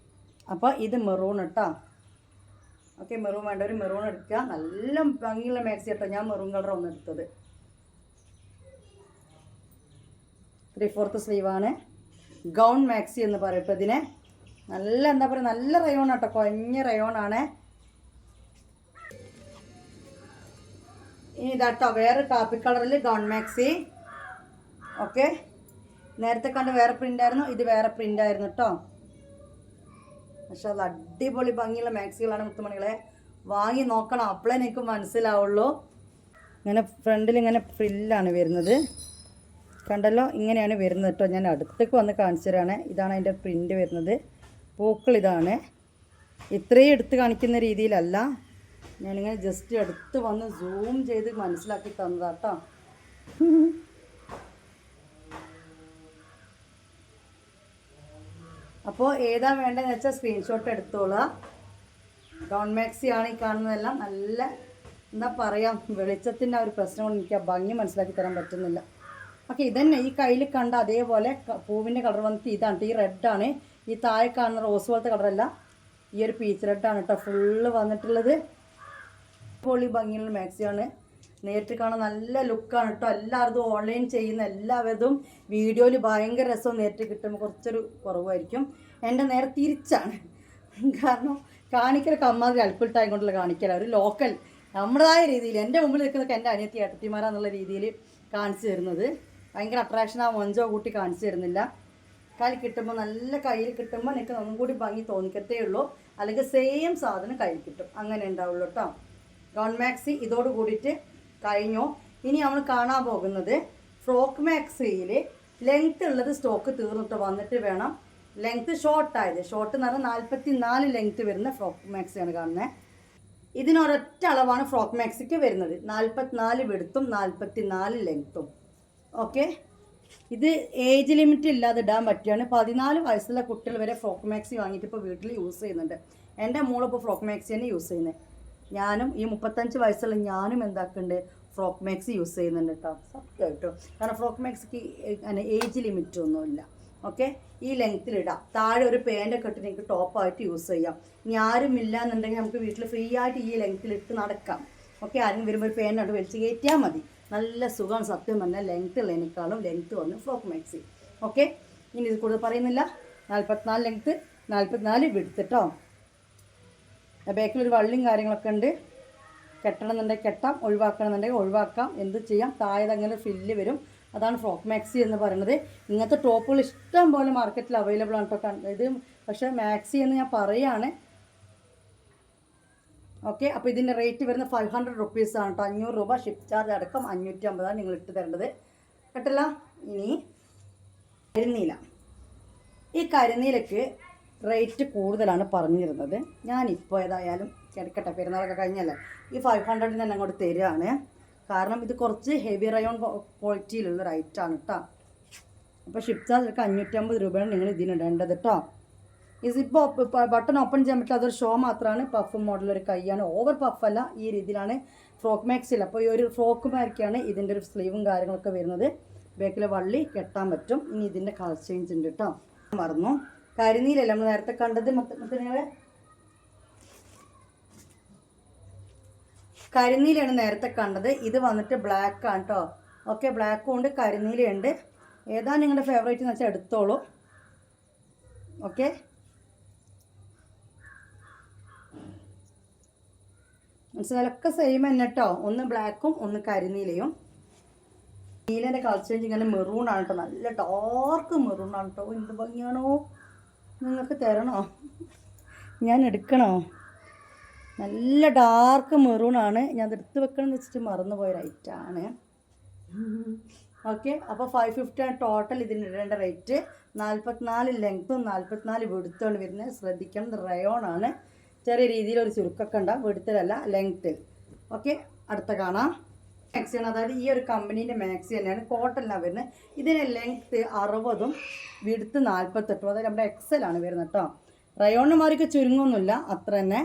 Speaker 1: അപ്പോൾ ഇത് മെറൂൺ കേട്ടോ. ഓക്കെ, മെറൂൺ വേണ്ട ഒരു മെറൂൺ എടുക്കുക. നല്ല ഭംഗിയുള്ള മാക്സി കേട്ടോ. ഞാൻ മെറൂൺ കളർ ഒന്ന് എടുത്തത്. 3/4 സ്ലീവാണ്. ഗൗൺ മാക്സി എന്ന് പറയട്ടോ ഇതിനെ. നല്ല എന്താ പറയുക, നല്ല റയോൺ കേട്ടോ. കുഴഞ്ഞ റയോണാണ്. ഇനി ഇതാട്ടോ വേറെ കാപ്പി കളറിൽ ഗൗൺ മാക്സി. ഓക്കെ, നേരത്തെ കണ്ട് വേറെ പ്രിൻ്റ് ആയിരുന്നു, ഇത് വേറെ പ്രിൻ്റ് ആയിരുന്നു കേട്ടോ. പക്ഷെ അത് അടിപൊളി ഭംഗിയുള്ള മാക്സികളാണ് മുത്തുമണികളെ. വാങ്ങി നോക്കണം, അപ്പോഴേ എനിക്ക് മനസ്സിലാവുള്ളൂ. ഇങ്ങനെ ഫ്രണ്ടിൽ ഇങ്ങനെ ഫ്രില്ലാണ് വരുന്നത്, കണ്ടല്ലോ. ഇങ്ങനെയാണ് വരുന്നത് കേട്ടോ. ഞാൻ അടുത്തേക്ക് വന്ന് കാണിച്ചു തരാണ്. ഇതാണ് അതിൻ്റെ പ്രിൻ്റ് വരുന്നത്. പൂക്കൾ ഇതാണ്. ഇത്രയും എടുത്ത് കാണിക്കുന്ന രീതിയിലല്ല, ഞാനിങ്ങനെ ജസ്റ്റ് എടുത്ത് വന്ന് സൂം ചെയ്ത് മനസ്സിലാക്കി തന്നതാട്ടോ. അപ്പോൾ ഏതാ വേണ്ടതെന്ന് വെച്ചാൽ സ്ക്രീൻഷോട്ട് എടുത്തോളുക. ഗൗൺ മാക്സി ആണ് ഈ കാണുന്നതെല്ലാം. നല്ല എന്താ പറയുക, വെളിച്ചത്തിൻ്റെ ആ ഒരു പ്രശ്നം കൊണ്ട് എനിക്ക് ആ ഭംഗി മനസ്സിലാക്കി തരാൻ പറ്റുന്നില്ല. ഓക്കെ, ഇതന്നെ ഈ കയ്യിൽ കണ്ട അതേപോലെ പൂവിൻ്റെ കളർ വന്നിട്ട് ഇതാണ്. ഈ റെഡാണ്. ഈ താഴെ കാണുന്ന റോസ് പോലത്തെ കളറല്ല, ഈ ഒരു പീച്ച് റെഡാണ് കേട്ടോ ഫുള്ള് വന്നിട്ടുള്ളത്. പൊളി ഭംഗിയുള്ള മാക്സിയാണ്. നേരിട്ട് കാണാൻ നല്ല ലുക്കാണ് കേട്ടോ. എല്ലാവരും ഓൺലൈൻ ചെയ്യുന്ന എല്ലാവരും വീഡിയോയിൽ ഭയങ്കര രസവും നേരിട്ട് കിട്ടുമ്പോൾ കുറച്ചൊരു കുറവായിരിക്കും. എൻ്റെ നേരെ തിരിച്ചാണ്. കാരണം കാണിക്കലൊക്കെ അമ്മാതിരി അൽപ്പിട്ടായി കൊണ്ടുള്ള കാണിക്കല, ഒരു ലോക്കൽ നമ്മുടേതായ രീതിയിൽ എൻ്റെ മുമ്പിൽ നിൽക്കുന്നതൊക്കെ എൻ്റെ അനിയത്തി ഏട്ടത്തിമാരാന്നുള്ള രീതിയിൽ കാണിച്ചു തരുന്നത്. ഭയങ്കര അട്രാക്ഷൻ ആ മൊഞ്ചോ കൂട്ടി കാണിച്ചു തരുന്നില്ല. കയ്യിൽ കിട്ടുമ്പോൾ നല്ല കയ്യിൽ കിട്ടുമ്പോൾ എനിക്ക് ഒന്നും കൂടി ഭംഗി തോന്നിക്കത്തേ ഉള്ളൂ. അല്ലെങ്കിൽ സെയിം സാധനം കയ്യിൽ കിട്ടും, അങ്ങനെ ഉണ്ടാവുള്ളൂ കേട്ടോ. ഗൗൺ മാക്സി ഇതോട് കൂടിയിട്ട് കഴിഞ്ഞു. ഇനി നമ്മൾ കാണാൻ പോകുന്നത് ഫ്രോക്ക് മാക്സിയിൽ ലെങ്ത്ത് ഉള്ളത് സ്റ്റോക്ക് തീർന്നിട്ട് വന്നിട്ട് വേണം. ലെങ്ത്ത് ഷോർട്ടായത്, ഷോർട്ട് എന്ന് പറഞ്ഞാൽ 44 ലെങ്ത്ത് വരുന്ന ഫ്രോക്ക് മാക്സിയാണ് കാണുന്നത്. ഇതിനൊരൊറ്റ അളവാണ് ഫ്രോക്ക് മാക്സിക്ക് വരുന്നത്. 44 വെടുത്തും 44 ലെങ്ത്തും. ഓക്കെ, ഇത് ഏജ് ലിമിറ്റ് ഇല്ലാതെ ഇടാൻ പറ്റുകയാണ്. 14 വയസ്സുള്ള കുട്ടികൾ വരെ ഫ്രോക്ക് മാക്സി വാങ്ങിയിട്ട് ഇപ്പോൾ വീട്ടിൽ യൂസ് ചെയ്യുന്നുണ്ട്. എൻ്റെ മോളിപ്പോൾ ഫ്രോക്ക് മാക്സി തന്നെ യൂസ് ചെയ്യുന്നത്. ഞാനും ഈ 35 വയസ്സുള്ള ഞാനും എന്താക്കുന്നുണ്ട്, ഫ്രോക്ക് മാക്സി യൂസ് ചെയ്യുന്നുണ്ട് കേട്ടോ. സത്യമായിട്ടോ, കാരണം ഫ്രോക്ക് മാക്സിക്ക് അങ്ങനെ ഏജ് ലിമിറ്റ് ഒന്നുമില്ല. ഓക്കെ, ഈ ലെങ്ത്തിലിടാം. താഴെ ഒരു പാൻ്റൊക്കെ ഇട്ട് നിങ്ങൾക്ക് ടോപ്പായിട്ട് യൂസ് ചെയ്യാം. ഇനി ആരും ഇല്ല എന്നുണ്ടെങ്കിൽ നമുക്ക് വീട്ടിൽ ഫ്രീ ആയിട്ട് ഈ ലെങ്ത്തിലിട്ട് നടക്കാം. ഓക്കെ, ആരും വരുമ്പോൾ ഒരു പാൻ്റ് വലിച്ച് കയറ്റിയാൽ മതി. നല്ല സുഖമാണ് സത്യം പറഞ്ഞാൽ. ലെങ്ത്ത് ഉള്ളതിനേക്കാളും ലെങ്ത്ത് വന്ന് ഫ്രോക്ക് മാക്സി. ഓക്കെ, ഇനി ഇത് കൂടുതൽ പറയുന്നില്ല. 44 ലെങ്ത്ത്, 44 വിഡ്ത്ത് കേട്ടോ. ബാക്കിലൊരു വള്ളിയും കാര്യങ്ങളൊക്കെ ഉണ്ട്. കെട്ടണമെന്നുണ്ടെങ്കിൽ കെട്ടാം, ഒഴിവാക്കണമെന്നുണ്ടെങ്കിൽ ഒഴിവാക്കാം, എന്ത് ചെയ്യാം. താഴെ അങ്ങനെ ഫില്ല് വരും. അതാണ് ഫ്രോക്ക് മാക്സി എന്ന് പറയുന്നത്. ഇങ്ങനത്തെ ടോപ്പുകൾ ഇഷ്ടം പോലെ മാർക്കറ്റിൽ അവൈലബിൾ ആണ് കേട്ടോ. ഇത് പക്ഷേ മാക്സി എന്ന് ഞാൻ പറയുകയാണ്. ഓക്കെ, അപ്പോൾ ഇതിൻ്റെ റേറ്റ് വരുന്നത് 500 റുപ്പീസാണ് കേട്ടോ. 500 രൂപ ഷിപ്പ് ചാർജ് അടക്കം 550 നിങ്ങൾ ഇട്ട് തരേണ്ടത് കേട്ടല്ല. ഇനി കരിനീല. ഈ കരിനീലക്ക് റേറ്റ് കൂടുതലാണ് പറഞ്ഞിരുന്നത്. ഞാനിപ്പോൾ ഏതായാലും കിടക്കട്ടെ, പെരുന്നാളൊക്കെ കഴിഞ്ഞല്ലേ, ഈ 500 തന്നെ അങ്ങോട്ട് തരികയാണ്. കാരണം ഇത് കുറച്ച് ഹെവി റയോൺ ക്വാളിറ്റിയിലുള്ള റൈറ്റാണ് കേട്ടോ. അപ്പോൾ ഷിപ്പ് ചാർജ് 550 രൂപയാണ് നിങ്ങൾ ഇതിനിടേണ്ടത് കേട്ടോ. ഈ സിപ്പ് ബട്ടൺ ഓപ്പൺ ചെയ്യാൻ പറ്റില്ല, അതൊരു ഷോ മാത്രമാണ്. പഫ് മോഡലൊരു കൈയാണ്, ഓവർ പഫല്ല. ഈ രീതിയിലാണ് ഫ്രോക്ക് മാക്സിൽ. അപ്പോൾ ഈ ഒരു ഫ്രോക്ക് മാർക്കാണ് ഇതിൻ്റെ ഒരു സ്ലീവും കാര്യങ്ങളൊക്കെ വരുന്നത്. ബാക്കിലെ വള്ളി കെട്ടാൻ പറ്റും. ഇനി ഇതിൻ്റെ കളർ ചേഞ്ച് ഉണ്ട് കേട്ടോ. മറന്നു, കരിനീലല്ല നമ്മൾ നേരത്തെ കണ്ടത്. മുത്തങ്ങളെ കരിനീലയാണ് നേരത്തെ കണ്ടത്. ഇത് വന്നിട്ട് ബ്ലാക്ക് ആണ് കേട്ടോ. ഓക്കെ, ബ്ലാക്കും ഉണ്ട് കരിനീലയുണ്ട്. ഏതാ നിങ്ങളുടെ ഫേവറേറ്റ് എന്ന് വെച്ചാൽ എടുത്തോളൂ. ഓക്കെ, മനസ്സിലൊക്കെ സെയിം തന്നെ കേട്ടോ. ഒന്ന് ബ്ലാക്കും ഒന്ന് കരിനീലയും. നീലേൻ്റെ കളർ ചേഞ്ച് ഇങ്ങനെ മെറൂണാണ് കേട്ടോ. നല്ല ഡാർക്ക് മെറൂണാണ് കേട്ടോ. എന്ത് ഭംഗിയാണോ, നിങ്ങൾക്ക് തരണോ, ഞാൻ എടുക്കണോ? നല്ല ഡാർക്ക് മെറൂണാണ്. ഞാൻ അത് എടുത്ത് വെക്കണം എന്ന് വെച്ചിട്ട് മറന്നുപോയ റേറ്റാണ്. ഓക്കെ, അപ്പോൾ 550 ആണ് ടോട്ടൽ ഇതിന് ഇടേണ്ട റേറ്റ്. 44 ലെങ്ത്തും 44 വെടുത്താണ് വരുന്നത്. ശ്രദ്ധിക്കണം, റയോൺ ആണ്. ചെറിയ രീതിയിലൊരു ചുരുക്കൊക്കെ ഉണ്ടാകും, വെടുത്തിലല്ല ലെങ്ത്തിൽ. ഓക്കെ, അടുത്ത കാണാം. മാക്സിയാണ്, അതായത് ഈ ഒരു കമ്പനീൻ്റെ മാക്സി തന്നെയാണ്, കോട്ടണിലാണ് വരുന്നത്. ഇതിന് ലെങ്ത്ത് 60ഉം വിഡ്ത്ത് 48ഉം, അതായത് നമ്മുടെ എക്സൽ ആണ് വരുന്നത് കേട്ടോ. റയോണിമാർക്ക് ചുരുങ്ങൊന്നുമില്ല അത്ര തന്നെ.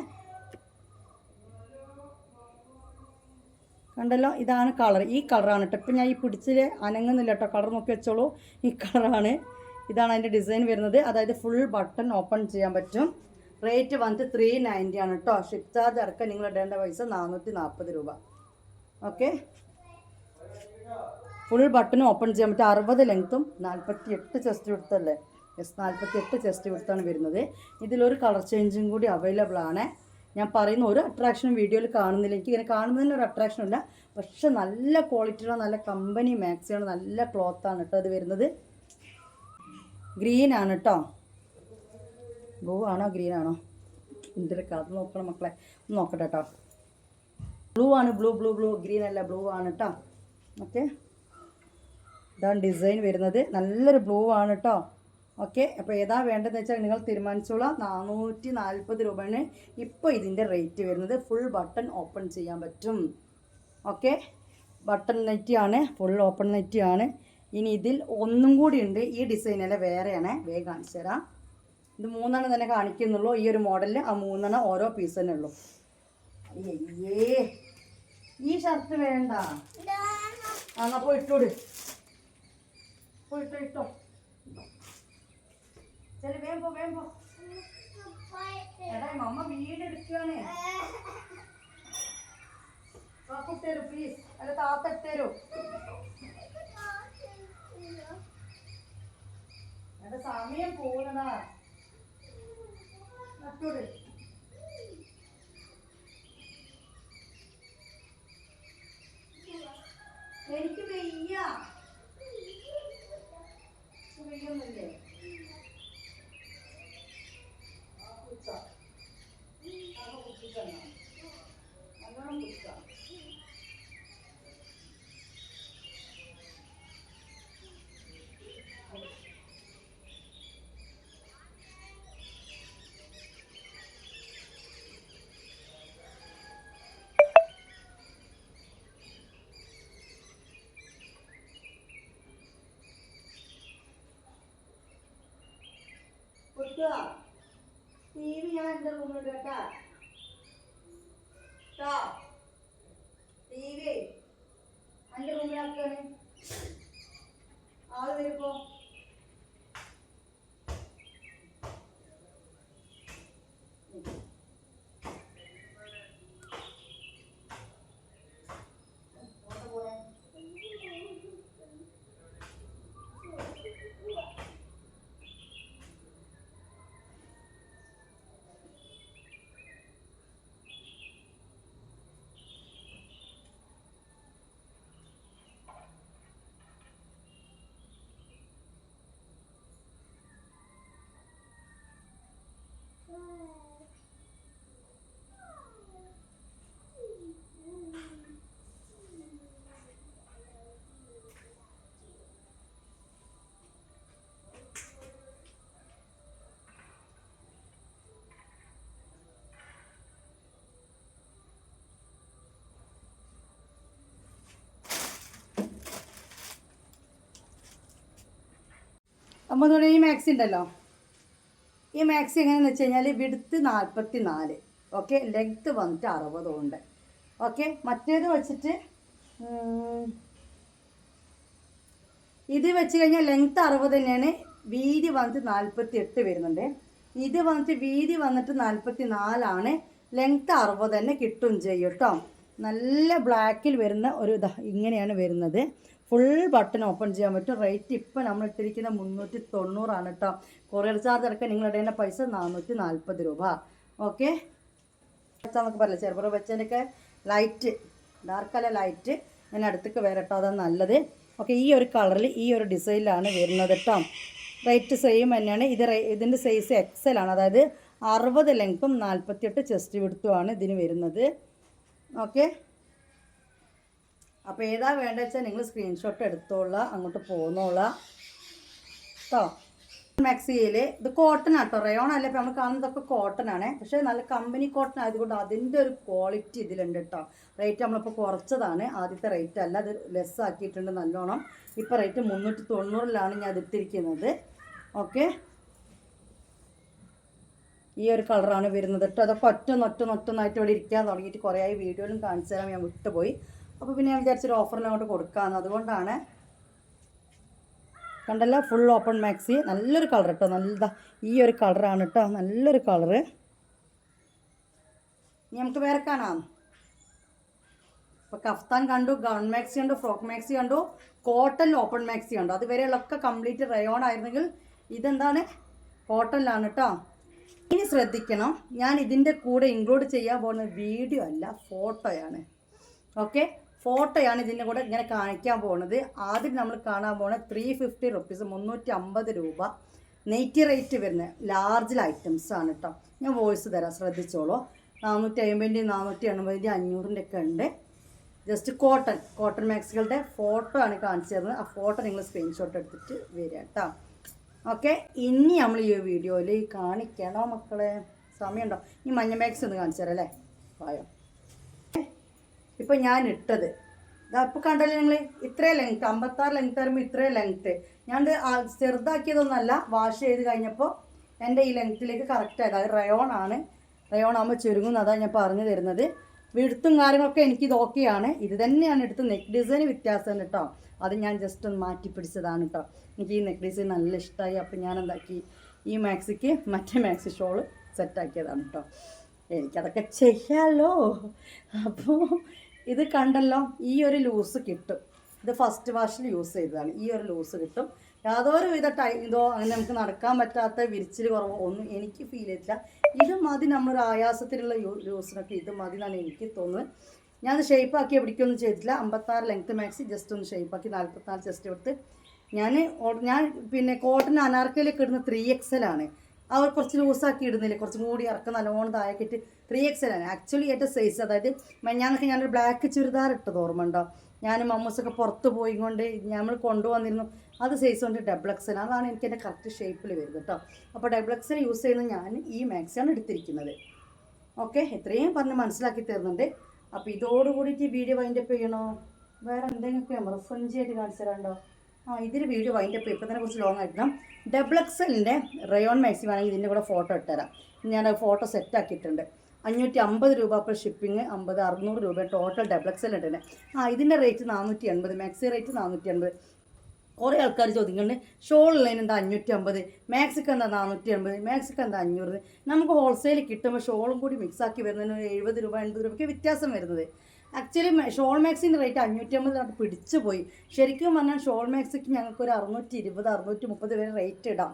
Speaker 1: കണ്ടല്ലോ, ഇതാണ് കളർ. ഈ കളറാണ് കേട്ടോ. ഇപ്പം ഞാൻ ഈ പിടിച്ചിൽ അനങ്ങുന്നില്ല കേട്ടോ. കളർ നോക്കി വെച്ചോളൂ. ഈ കളറാണ്. ഇതാണ് അതിൻ്റെ ഡിസൈൻ വരുന്നത്. അതായത് ഫുൾ ബട്ടൺ ഓപ്പൺ ചെയ്യാൻ പറ്റും. റേറ്റ് വന്നിട്ട് 390 ആണ് കേട്ടോ. ഷിപ്പ് ചാർജ് അടക്കം നിങ്ങൾ ഇടേണ്ട പൈസ 440 രൂപ. ഓക്കെ, ഫുൾ ബട്ടൺ ഓപ്പൺ ചെയ്യാൻ പറ്റും. 60 ലെങ്ത്തും 48 ചെസ്റ്റ് വിടുത്തല്ലേ. 48 ചെസ്റ്റ് വിടുത്താണ് വരുന്നത്. ഇതിലൊരു കളർ ചേഞ്ചും കൂടി അവൈലബിൾ ആണ്. ഞാൻ പറയുന്ന ഒരു അട്രാക്ഷനും വീഡിയോയിൽ കാണുന്നില്ല. എനിക്കിങ്ങനെ കാണുന്നതിന് ഒരു അട്രാക്ഷനും ഇല്ല. പക്ഷെ നല്ല ക്വാളിറ്റിയുള്ള നല്ല കമ്പനി മാക്സിയാണ്. നല്ല ക്ലോത്താണ് കേട്ടോ ഇത് വരുന്നത്. ഗ്രീൻ ആണ് കേട്ടോ. ബ്ലൂ ആണോ ഗ്രീൻ ആണോ ഇതിൻ്റെ അത് നോക്കണം മക്കളെ, ഒന്ന് നോക്കട്ടെ കേട്ടോ. ബ്ലൂ ആണ്. ബ്ലൂ ഗ്രീൻ അല്ല, ബ്ലൂ ആണ് കേട്ടോ. ഓക്കെ, ഇതാണ് ഡിസൈൻ വരുന്നത്. നല്ലൊരു ബ്ലൂ ആണ് കേട്ടോ. ഓക്കെ, അപ്പോൾ ഏതാ വേണ്ടതെന്ന് വെച്ചാൽ നിങ്ങൾ തീരുമാനിച്ചോളാം. 440 രൂപയാണ് ഇപ്പോൾ ഇതിൻ്റെ റേറ്റ് വരുന്നത്. ഫുൾ ബട്ടൺ ഓപ്പൺ ചെയ്യാൻ പറ്റും. ഓക്കെ, ബട്ടൺ നെറ്റിയാണ്, ഫുൾ ഓപ്പൺ നെറ്റിയാണ്. ഇനി ഇതിൽ ഒന്നും കൂടി ഉണ്ട്. ഈ ഡിസൈനല്ല, വേറെയാണ്. വേഗം കാണിച്ചു തരാം. ഇത് 3 തന്നെ കാണിക്കുന്നുള്ളൂ ഈ ഒരു മോഡലിൽ. ആ 3 ഓരോ പീസ് തന്നെ ഉള്ളൂ. അയ്യേ, ഈ ഷർട്ട് വേണ്ട. എന്നാ പോയി ഇട്ടോട്, പോയിട്ടോ ഇട്ടോ. ശരി, വേഗം പോ. എടാ മമ്മ വീടെടുക്കുകയാണ്. കുട്ടേരു പ്ലീസ്, അല്ല താത്ത ഇട്ടേരോ. എന്റെ സമയം പോകുന്നതാ. നട്ടോട്. എനിക്ക് വെയ്യൊന്നുമില്ലേ? നല്ലോണം കുടിച്ച. TV ഞാൻ എൻ്റെ റൂമിൽ കേട്ടാ. TV എൻ്റെ റൂമിലാക്കാണ്. ആള് വരുമ്പോ അപ്പോൾ അതുകൊണ്ട് ഈ മാക്സി ഉണ്ടല്ലോ, ഈ മാക്സി എങ്ങനെയാണെന്ന് വെച്ച് കഴിഞ്ഞാൽ വിഡ്ത്ത് 44, ഓക്കെ, ലെങ്ത്ത് വന്നിട്ട് 60 ഉണ്ട്. ഓക്കെ, മറ്റേത് വെച്ചിട്ട് ഇത് വെച്ച് കഴിഞ്ഞാൽ ലെങ്ത്ത് 60 തന്നെയാണ്. വീതി വന്നിട്ട് 48 വരുന്നുണ്ട്. ഇത് വന്നിട്ട് വീതി വന്നിട്ട് 44 ലെങ്ത്ത് 60 തന്നെ കിട്ടും ചെയ്യും കേട്ടോ. നല്ല ബ്ലാക്കിൽ വരുന്ന ഒരു ഇതാ ഇങ്ങനെയാണ് വരുന്നത്. ഫുൾ ബട്ടൺ ഓപ്പൺ ചെയ്യാൻ പറ്റും. റേറ്റ് ഇപ്പോൾ നമ്മൾ ഇട്ടിരിക്കുന്ന 390 കേട്ടോ. കൊറിയർ ചാർജ് അടക്കം നിങ്ങൾ ഇടേണ്ട പൈസ 440 രൂപ. ഓക്കെ, വെച്ചാന്നൊക്കെ പറയില്ല, ചെറുപുറ വെച്ചതിൻ്റെയൊക്കെ ലൈറ്റ് ഡാർക്കല്ല ലൈറ്റ് ഞാൻ അടുത്തേക്ക് വരട്ടോ, അതാണ് നല്ലത്. ഓക്കെ, ഈ ഒരു കളറിൽ ഈ ഒരു ഡിസൈനിലാണ് വരുന്നത് കേട്ടോ. റേറ്റ് സെയിം തന്നെയാണ്. ഇതിൻ്റെ സൈസ് XL ആണ്. അതായത് 60 ലെങ്ത്തും 48 ചെസ്റ്റ് വിടുത്തുമാണ് ഇതിന് വരുന്നത്. ഓക്കെ, അപ്പോൾ ഏതാ വേണ്ടത് വെച്ചാൽ നിങ്ങൾ സ്ക്രീൻഷോട്ട് എടുത്തോളാം, അങ്ങോട്ട് പോന്നോളാം കേട്ടോ. മാക്സിയിൽ ഇത് കോട്ടൺ ആട്ടോ, റയോൺ അല്ല. ഇപ്പോൾ നമ്മൾ കാണുന്നതൊക്കെ കോട്ടൺ ആണ്. പക്ഷേ നല്ല കമ്പനി കോട്ടൺ ആയതുകൊണ്ട് അതിൻ്റെ ഒരു ക്വാളിറ്റി ഇതിലുണ്ട് കേട്ടോ. റേറ്റ് നമ്മളിപ്പോൾ കുറച്ചതാണ്. ആദ്യത്തെ റേറ്റ് അല്ല, അത് ലെസ് ആക്കിയിട്ടുണ്ട് നല്ലോണം. ഇപ്പോൾ റേറ്റ് 390 ഞാൻ അതിട്ടിരിക്കുന്നത്. ഓക്കെ, ഈ ഒരു കളറാണ് വരുന്നത് കേട്ടോ. അതൊക്കെ ഒറ്റൊന്നായിട്ട് ഇവിടെ ഇരിക്കാൻ തുടങ്ങിയിട്ട് കുറേ ആയി വീഡിയോയിലും കാണിച്ചു തരാൻ ഞാൻ വിട്ടുപോയി. അപ്പോൾ പിന്നെ ഞാൻ വിചാരിച്ചൊരു ഓഫറിൽ അങ്ങോട്ട് കൊടുക്കാമെന്ന്. അതുകൊണ്ടാണ്. കണ്ടല്ലോ, ഫുൾ ഓപ്പൺ മാക്സി. നല്ലൊരു കളർ കേട്ടോ, നല്ലതാ. ഈ ഒരു കളറാണ് കേട്ടോ, നല്ലൊരു കളറ്. ഇനി നമുക്ക് വേറെ കാണാം. ഇപ്പോൾ കഫ്താൻ കണ്ടു, ഗൗൺ മാക്സി കണ്ടു, ഫ്രോക്ക് മാക്സി കണ്ടു, കോട്ടൺ ഓപ്പൺ മാക്സി കണ്ടു. അതുവരെയുള്ളൊക്കെ കംപ്ലീറ്റ് റയോൺ ആയിരുന്നെങ്കിൽ ഇതെന്താണ്, കോട്ടണിലാണ് കേട്ടോ. ഇനി ശ്രദ്ധിക്കണം, ഞാൻ ഇതിൻ്റെ കൂടെ ഇൻക്ലൂഡ് ചെയ്യാൻ പോകുന്ന വീഡിയോ അല്ല, ഫോട്ടോയാണ്. ഓക്കെ, ഫോട്ടോയാണ് ഇതിൻ്റെ കൂടെ ഇങ്ങനെ കാണിക്കാൻ പോകുന്നത്. ആദ്യം നമ്മൾ കാണാൻ പോകുന്നത് 350 റുപ്പീസ്, 350 രൂപ നെയ്റ്റി റേറ്റ് വരുന്ന ലാർജിൽ ഐറ്റംസ് ആണ് കേട്ടോ. ഞാൻ വോയിസ് തരാം, ശ്രദ്ധിച്ചോളൂ. 450, 480, 500 ഒക്കെ ഉണ്ട്. ജസ്റ്റ് കോട്ടൺ മാക്സികളുടെ ഫോട്ടോ ആണ് കാണിച്ചു തരുന്നത്. ആ ഫോട്ടോ നിങ്ങൾ സ്ക്രീൻഷോട്ട് എടുത്തിട്ട് വരിക കേട്ടോ. ഓക്കെ, ഇനി നമ്മൾ ഈ വീഡിയോയിൽ കാണിക്കണോ മക്കളെ, സമയമുണ്ടോ? ഈ മഞ്ഞ മാക്സ് ഒന്ന് കാണിച്ചു തരാം അല്ലേ, പായോ. ഇപ്പം ഞാൻ ഇട്ടത് ഇപ്പോൾ കണ്ടല്ലേ നിങ്ങൾ, ഇത്രയും ലെങ്ത്ത്, 56 ലെങ്ത്ത് വരുമ്പോൾ ഇത്രയും ലെങ്ത്ത്. ഞാൻ ചെറുതാക്കിയതൊന്നുമല്ല, വാഷ് ചെയ്ത് കഴിഞ്ഞപ്പോൾ എൻ്റെ ഈ ലെങ്ത്തിലേക്ക് കറക്റ്റായത്. അത് റയോൺ ആണ്. റയോൺ ആകുമ്പോൾ ചുരുങ്ങും, അതാണ് ഞാൻ പറഞ്ഞു തരുന്നത്. വിടുത്തും കാര്യങ്ങളൊക്കെ എനിക്കിത് ഓക്കെയാണ്. ഇത് തന്നെയാണ് എടുത്ത്. നെക്ക് ഡിസൈന് വ്യത്യാസമാണ് കേട്ടോ, അത് ഞാൻ ജസ്റ്റ് ഒന്ന് മാറ്റി പിടിച്ചതാണ് കേട്ടോ. എനിക്ക് ഈ നെക്ക് ഡിസൈൻ നല്ല ഇഷ്ടമായി. അപ്പോൾ ഞാൻ എന്താക്കി, ഈ മാക്സിക്ക് മറ്റേ മാക്സി ഷോള് സെറ്റാക്കിയതാണ് കേട്ടോ. എനിക്കതൊക്കെ ചെയ്യാമല്ലോ. അപ്പോൾ ഇത് കണ്ടല്ലോ, ഈ ഒരു ലൂസ് കിട്ടും. ഇത് ഫസ്റ്റ് വാഷിൽ യൂസ് ചെയ്തതാണ്. ഈ ഒരു ലൂസ് കിട്ടും. യാതൊരു വിധ ഇതോ അങ്ങനെ നമുക്ക് നടക്കാൻ പറ്റാത്ത വിരിച്ചിൽ കുറവോ ഒന്നും എനിക്ക് ഫീൽ ചെയ്തില്ല. ഇത് മതി, നമ്മളൊരു ആയാസത്തിലുള്ള ലൂസിനൊക്കെ ഇത് മതി എന്നാണ് എനിക്ക് തോന്നുന്നത്. ഞാനത് ഷേപ്പാക്കി എവിടേക്കൊന്നും ചെയ്തിട്ടില്ല. 56 ലെങ്ത്ത് മാക്സി ജസ്റ്റ് ഒന്ന് ഷേപ്പാക്കി 44 ചെസ്റ്റ് എടുത്ത് ഞാൻ പിന്നെ കോട്ടൺ അനാർക്കയിലേക്ക് ഇടുന്ന 3XL ആണ്. അവർ കുറച്ച് ലൂസാക്കി ഇടുന്നില്ലേ, കുറച്ചും കൂടി ഇറക്കം നല്ലോണം താഴേക്കിട്ട് 3XL ആണ് ആക്ച്വലി ഏറ്റവും സൈസ്. അതായത് ഞാനൊരു ബ്ലാക്ക് ചുരിദാർ ഇട്ടത് ഓർമ്മ ഉണ്ടോ? ഞാൻ മമ്മൂസൊക്കെ പുറത്ത് പോയി കൊണ്ട് നമ്മൾ കൊണ്ടുവന്നിരുന്നു. അത് സൈസ് കൊണ്ട് XL. അതാണ് എനിക്ക് എൻ്റെ കറക്റ്റ് ഷേപ്പിൽ വരുന്നത് കേട്ടോ. അപ്പോൾ XL യൂസ് ചെയ്യുന്നത് ഞാൻ ഈ മാക്സിയാണ് എടുത്തിരിക്കുന്നത്. ഓക്കെ, എത്രയും പറഞ്ഞ് മനസ്സിലാക്കി തരുന്നുണ്ട്. അപ്പോൾ ഇതോടുകൂടിയിട്ട് വീഡിയോ വൈൻഡപ്പ് ചെയ്യണോ? വേറെ എന്തെങ്കിലും ക്യാമറ ഫ്രഞ്ചായിട്ട് കാണിച്ചു തരാണ്ടോ? ഇതിന് വീഡിയോ വൈൻഡപ്പ് ഇപ്പോൾ തന്നെ കുറച്ച് ലോങ് ആയിട്ടാണ്. XLൻ്റെ റയോൺ മാക്സി വേണമെങ്കിൽ ഇതിൻ്റെ കൂടെ ഫോട്ടോ ഇട്ടുതരാം. ഞാൻ ഫോട്ടോ സെറ്റാക്കിയിട്ടുണ്ട്. 550 രൂപ per ഷിപ്പിംഗ്, 50, 600 രൂപ ടോട്ടൽ XL ഉണ്ട്. ഇതിൻ്റെ റേറ്റ് 480, മാക്സി റേറ്റ് 480. കുറേ ആൾക്കാർ ചോദിക്കുന്നുണ്ട്, ഷോളുള്ളതിന് എന്താ 550, മാക്സിക്ക് എന്താ 480, മാക്സിക്ക് എന്താ 500. നമുക്ക് ഹോൾസെയിൽ കിട്ടുമ്പോൾ ഷോളും കൂടി മിക്സാക്കി വരുന്നതിന് 70 രൂപ 80 രൂപയ്ക്ക് വ്യത്യാസം വരുന്നത്. ആക്ച്വലി ഷോൾ മാക്സിൻ്റെ റേറ്റ് 550 പിടിച്ചു പോയി. ശരിക്കും പറഞ്ഞാൽ ഷോൾ മാക്സിക്ക് ഞങ്ങൾക്കൊരു 620, 630 വരെ റേറ്റ് ഇടാം.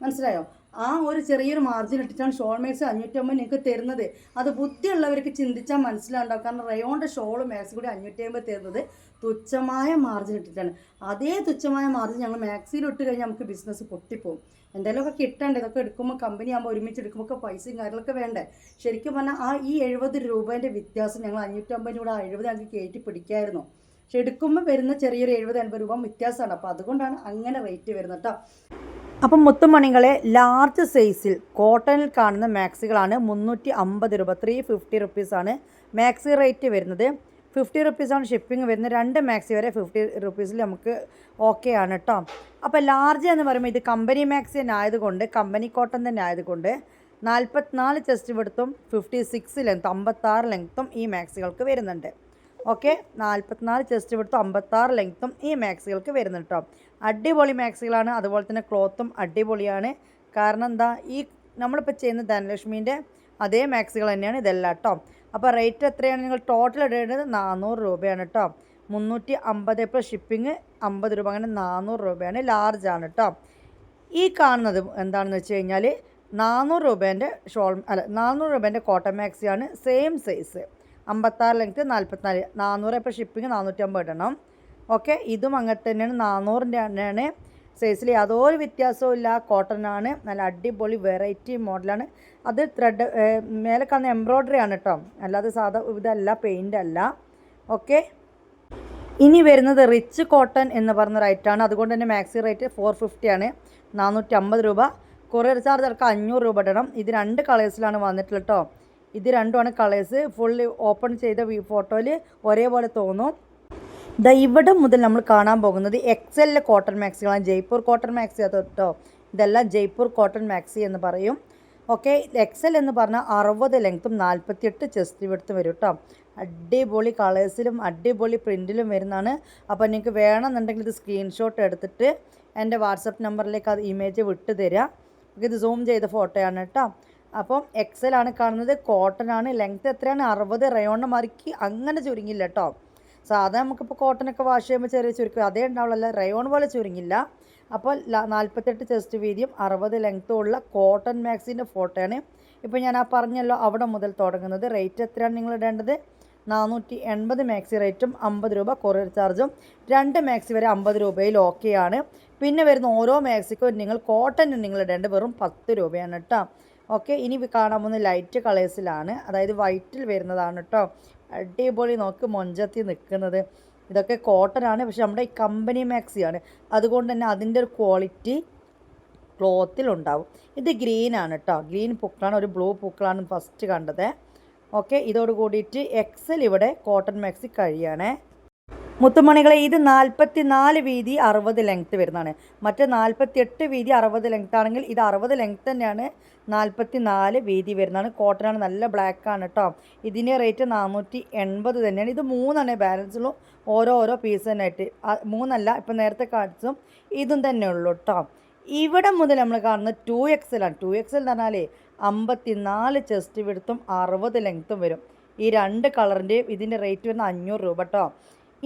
Speaker 1: മനസ്സിലായോ? ആ ഒരു ചെറിയൊരു മാർജിൻ ഇട്ടിട്ടാണ് ഷോൾ മാക്സി 550 നിങ്ങൾക്ക് തരുന്നത്. അത് ബുദ്ധിയുള്ളവർക്ക് ചിന്തിച്ചാൽ മനസ്സിലാണ്ടാവും. കാരണം റയോണിൻ്റെ ഷോൾ മാക്സി കൂടി 550 തരുന്നത് തുച്ഛമായ മാർജിൻ ഇട്ടിട്ടാണ്. അതേ തുച്ഛമായ മാർജിൻ ഞങ്ങൾ മാക്സിയിൽ ഇട്ട് കഴിഞ്ഞാൽ നമുക്ക് ബിസിനസ് പൊട്ടിപ്പോവും. എന്തെങ്കിലുമൊക്കെ കിട്ടണ്ടേ? ഇതൊക്കെ എടുക്കുമ്പോൾ കമ്പനി ആകുമ്പോൾ ഒരുമിച്ച് എടുക്കുമ്പോൾ പൈസയും കാര്യങ്ങളൊക്കെ വേണ്ടേ? ശരിക്കും പറഞ്ഞാൽ ഈ 70 രൂപേൻ്റെ വ്യത്യാസം ഞങ്ങൾ 550 കൂടെ 70 ഞങ്ങൾക്ക് കയറ്റി പിടിക്കായിരുന്നു. പക്ഷെ എടുക്കുമ്പോൾ വരുന്ന ചെറിയൊരു 70-80 രൂപ വ്യത്യാസമാണ്. അപ്പോൾ അതുകൊണ്ടാണ് അങ്ങനെ റേറ്റ് വരുന്നത് കേട്ടോ. അപ്പം മുത്തുമണികളെ, ലാർജ് സൈസിൽ കോട്ടണിൽ കാണുന്ന മാക്സികളാണ് 350 രൂപ, 350 റുപ്പീസാണ് മാക്സി റേറ്റ് വരുന്നത്. 50 റുപ്പീസാണ് ഷിപ്പിംഗ് വരുന്നത്. 2 മാക്സി വരെ 50 റുപ്പീസിൽ നമുക്ക് ഓക്കെ ആണ് കേട്ടോ. അപ്പോൾ ലാർജ് എന്ന് പറയുമ്പോൾ ഇത് കമ്പനി മാക്സി തന്നെ ആയതുകൊണ്ട്, കമ്പനി കോട്ടൺ തന്നെ ആയതുകൊണ്ട് 44 ചെസ്റ്റ് വിടുത്തും 56 ലെങ്ത്തും 56 ലെങ്ത്തും ഈ മാക്സികൾക്ക് വരുന്നുണ്ട്. ഓക്കെ, 44 ചെസ്റ്റ് വിടുത്തും 56 ലെങ്ത്തും ഈ മാക്സികൾക്ക് വരുന്നുണ്ട് കേട്ടോ. അടിപൊളി മാക്സികളാണ്. അതുപോലെ തന്നെ ക്ലോത്തും അടിപൊളിയാണ്. കാരണം എന്താ, ഈ നമ്മളിപ്പോൾ ചെയ്യുന്ന ധനലക്ഷ്മീൻ്റെ അതേ മാക്സികൾ തന്നെയാണ് ഇതെല്ലാം കേട്ടോ. അപ്പോൾ റേറ്റ് എത്രയാണ്? നിങ്ങൾ ടോട്ടൽ ഇടേണ്ടത് 400 രൂപയാണ് കേട്ടോ. 350 പ്ലസ് ഷിപ്പിംഗ് 50 രൂപ, അങ്ങനെ 400 രൂപയാണ്. ലാർജ് ആണ് കേട്ടോ. ഈ കാണുന്നത് എന്താണെന്ന് വെച്ച് കഴിഞ്ഞാൽ 400 രൂപേൻ്റെ 400 രൂപേൻ്റെ കോട്ടൺ മാക്സിയാണ്. സെയിം സൈസ് 56 ലെങ്ത്ത് 44, 400 ഇപ്പോൾ ഷിപ്പിംഗ് 450 ഇടണം. ഓക്കെ, ഇതും അങ്ങനെ തന്നെയാണ്. 400-ൻ്റെ തന്നെയാണ്. സൈസിൽ യാതൊരു വ്യത്യാസവും ഇല്ല. കോട്ടനാണ്. നല്ല അടിപൊളി വെറൈറ്റി മോഡലാണ്. അത് ത്രെഡ് മേലെ കാണുന്ന എംബ്രോയ്ഡറി ആണ് കേട്ടോ, അല്ലാതെ സാധാ ഇതല്ല, പെയിൻ്റ് അല്ല. ഓക്കെ, ഇനി വരുന്നത് റിച്ച് കോട്ടൺ എന്ന് പറഞ്ഞ റേറ്റാണ്. അതുകൊണ്ട് തന്നെ മാക്സി റേറ്റ് 450 ആണ്, 450 രൂപ. കൊറിയർ ചാർജ് അടക്കം 500 രൂപ ഇടണം. ഇത് 2 കളേഴ്സിലാണ് വന്നിട്ടുള്ളത് കേട്ടോ. ഇത് രണ്ടുമാണ് കളേഴ്സ്. ഫുള്ള് ഓപ്പൺ ചെയ്ത ഫോട്ടോയിൽ ഒരേപോലെ തോന്നും. ഇവിടെ മുതൽ നമ്മൾ കാണാൻ പോകുന്നത് XL കോട്ടൺ മാക്സികളാണ്. ജയ്പൂർ കോട്ടൺ മാക്സി അത് കേട്ടോ. ഇതെല്ലാം ജയ്പൂർ കോട്ടൺ മാക്സി എന്ന് പറയും. ഓക്കെ. എക്സൽ എന്ന് പറഞ്ഞാൽ 60 ലെങ്ത്തും 48 ചെസ്റ്റ് വിഡ്ത്തും വരും കേട്ടോ. അടിപൊളി കളേഴ്സിലും അടിപൊളി പ്രിൻറ്റിലും വരുന്നതാണ്. അപ്പോൾ നിങ്ങൾക്ക് വേണമെന്നുണ്ടെങ്കിൽ ഇത് സ്ക്രീൻഷോട്ട് എടുത്തിട്ട് എൻ്റെ വാട്സപ്പ് നമ്പറിലേക്ക് അത് ഇമേജ് വിട്ട് തരിക. ഇത് സൂം ചെയ്ത ഫോട്ടോയാണ് കേട്ടോ. അപ്പം എക്സലാണ് കാണുന്നത്, കോട്ടൺ ആണ്. ലെങ്ത്ത് എത്രയാണ്? 60. റയോണിന് മറിക്ക് അങ്ങനെ ചുരുങ്ങില്ല കേട്ടോ. സാധാരണ നമുക്കിപ്പോൾ കോട്ടനൊക്കെ വാഷ് ചെയ്യുമ്പോൾ ചെറിയ ചുരുക്കം അതേ ഉണ്ടാവുള്ളൂ, റയോൺ പോലെ ചുരുങ്ങില്ല. അപ്പോൾ 48 ചെസ്റ്റ് വീതിയും 60 ലെങ്ത്തും ഉള്ള കോട്ടൺ മാക്സിൻ്റെ ഫോട്ടോയാണ് ഇപ്പോൾ ഞാൻ പറഞ്ഞല്ലോ അവിടെ മുതൽ തുടങ്ങുന്നത്. റേറ്റ് എത്രയാണ് നിങ്ങൾ ഇടേണ്ടത്? 480 മാക്സി റേറ്റും 50 രൂപ കൊറിയർ ചാർജും. 2 മാക്സി വരെ 50 രൂപയിൽ ഓക്കെയാണ്. പിന്നെ വരുന്ന ഓരോ മാക്സിക്കും നിങ്ങൾ കോട്ടൺ നിങ്ങൾ ഇടേണ്ടത് വെറും 10 രൂപയാണ് കേട്ടോ. ഓക്കെ. ഇനി കാണാൻ പോകുന്ന ലൈറ്റ് കളേഴ്സിലാണ്, അതായത് വൈറ്റിൽ വരുന്നതാണ് കേട്ടോ. അടിപൊളി നോക്ക് മൊഞ്ചത്തി നിൽക്കുന്നത്. ഇതൊക്കെ കോട്ടൺ ആണ്, പക്ഷെ നമ്മുടെ ഈ കമ്പനി മാക്സിയാണ്, അതുകൊണ്ട് തന്നെ അതിൻ്റെ ഒരു ക്വാളിറ്റി ക്ലോത്തിലുണ്ടാവും. ഇത് ഗ്രീനാണ് കേട്ടോ. ഗ്രീൻ പൂക്കളാണ്, ഒരു ബ്ലൂ പൂക്കളാണ് ഫസ്റ്റ് കണ്ടത്. ഓക്കെ. ഇതോട് കൂടിയിട്ട് എക്സൽ ഇവിടെ കോട്ടൺ മാക്സി കഴിയാണ്. മുത്തുമണികളെ ഇത് 44 വീതി 60 ലെങ്ത്ത് വരുന്നതാണ്. മറ്റേ 48 വീതി 60 ലെങ്ത്ത് ആണെങ്കിൽ ഇത് 60 ലെങ്ത്ത് തന്നെയാണ്, 44 വീതി വരുന്നതാണ്. കോട്ടനാണ്, നല്ല ബ്ലാക്കാണ് കേട്ടോ. ഇതിൻ്റെ റേറ്റ് 480 തന്നെയാണ്. ഇത് 3 ബാലൻസുള്ളൂ, ഓരോ പീസ് തന്നെ ആയിട്ട്. 3 ഇപ്പം നേരത്തെ കാണിച്ചും ഇതും തന്നെ ഉള്ളൂ കേട്ടോ. ഇവിടെ മുതൽ നമ്മൾ കാണുന്നത് 2XL ആണ്. 2XL എന്ന് പറഞ്ഞാൽ 54 ചെസ്റ്റ് വിഡ്ത്തും 60 ലെങ്ത്തും വരും. ഈ 2 കളറിൻ്റെയും ഇതിൻ്റെ റേറ്റ് വരുന്നത് 500 രൂപ കേട്ടോ.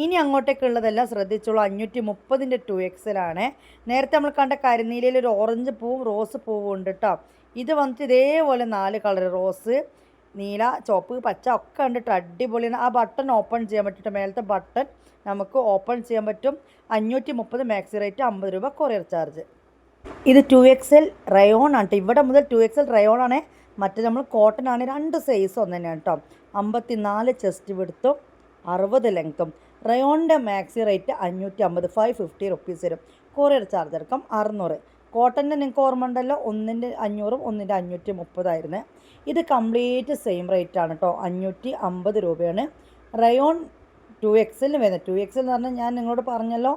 Speaker 1: ഇനി അങ്ങോട്ടേക്കുള്ളതെല്ലാം ശ്രദ്ധിച്ചോളൂ. 530ൻ്റെ 2XL ആണ്. നേരത്തെ നമ്മൾ കണ്ട കരിനീലയിൽ ഒരു ഓറഞ്ച് പൂവും റോസ് പൂവും ഉണ്ട് കേട്ടോ. ഇത് വന്നിട്ട് ഇതേപോലെ 4 കളർ, റോസ്, നീല, ചുവപ്പ്, പച്ച ഒക്കെ ഉണ്ട് കേട്ടോ. അടിപൊളിയാണ്. ആ ബട്ടൺ ഓപ്പൺ ചെയ്യാൻ പറ്റും, മേലത്തെ ബട്ടൺ നമുക്ക് ഓപ്പൺ ചെയ്യാൻ പറ്റും. 530 മാക്സി റേറ്റ്, 50 രൂപ കൊറിയർ ചാർജ്. ഇത് 2XL റയോൺ ആണ് കേട്ടോ. ഇവിടെ മുതൽ 2XL റയോൺ ആണ്, മറ്റേ നമ്മൾ കോട്ടൺ ആണ്. 2 സൈസ് ഒന്ന് തന്നെയാണ് കേട്ടോ. 54 ചെസ്റ്റ് വിഡ്ത്തും 60 ലെങ്ത്തും. റയോണിൻ്റെ മാക്സി റേറ്റ് 550, 550 റുപ്പീസ് വരും. കൊറിയർ ചാർജ് അടക്കം 600. കോട്ടൻ്റെ നിങ്ങൾക്ക് ഓർമ്മ ഉണ്ടല്ലോ, ഒന്നിൻ്റെ 500ഉം ഒന്നിൻ്റെ 530 ആയിരുന്നു. ഇത് കംപ്ലീറ്റ് സെയിം റേറ്റ് ആണ് കേട്ടോ, 550 രൂപയാണ്. റയോൺ 2XL വരുന്നത്. 2XL എന്ന് പറഞ്ഞാൽ ഞാൻ നിങ്ങളോട് പറഞ്ഞല്ലോ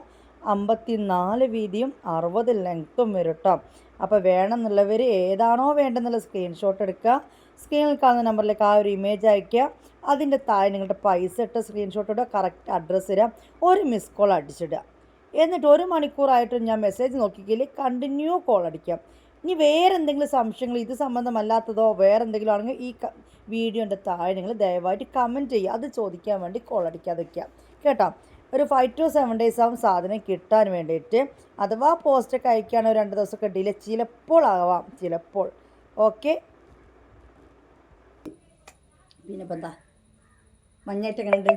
Speaker 1: 54 വീതിയും 60 ലെങ്ത്തും വരും കേട്ടോ. അപ്പോൾ വേണമെന്നുള്ളവർ ഏതാണോ വേണ്ടെന്നുള്ള സ്ക്രീൻഷോട്ട് എടുക്കുക. സ്ക്രീനിൽ കാണുന്ന നമ്പറിലേക്ക് ആ ഒരു ഇമേജ് അയയ്ക്കുക. അതിൻ്റെ താഴെ നിങ്ങളുടെ പൈസ ഇട്ട് സ്ക്രീൻഷോട്ട് ഇടുക, കറക്റ്റ് അഡ്രസ്സ് ഇടുക, ഒരു മിസ് കോൾ അടിച്ചിടുക. എന്നിട്ട് 1 മണിക്കൂറായിട്ട് ഞാൻ മെസ്സേജ് നോക്കിക്കില്ല, കണ്ടിന്യൂ കോൾ അടിക്കാം. ഇനി വേറെ എന്തെങ്കിലും സംശയങ്ങൾ ഇത് സംബന്ധമല്ലാത്തതോ വേറെ എന്തെങ്കിലും ആണെങ്കിൽ ഈ വീഡിയോൻ്റെ താഴെ നിങ്ങൾ ദയവായിട്ട് കമൻറ്റ് ചെയ്യുക. അത് ചോദിക്കാൻ വേണ്ടി കോൾ അടിക്കാതിരിക്കുക കേട്ടോ. ഒരു 5 to 7 days ആവും സാധനം കിട്ടാൻ വേണ്ടിയിട്ട്. അഥവാ പോസ്റ്റൊക്കെ അയക്കുകയാണെങ്കിൽ 2 ദിവസമൊക്കെ ഡിലേ ചിലപ്പോൾ ആവാം, ചിലപ്പോൾ. ഓക്കെ. പിന്നെ ഇപ്പം എന്താ മഞ്ഞയിട്ട് കണ്ട്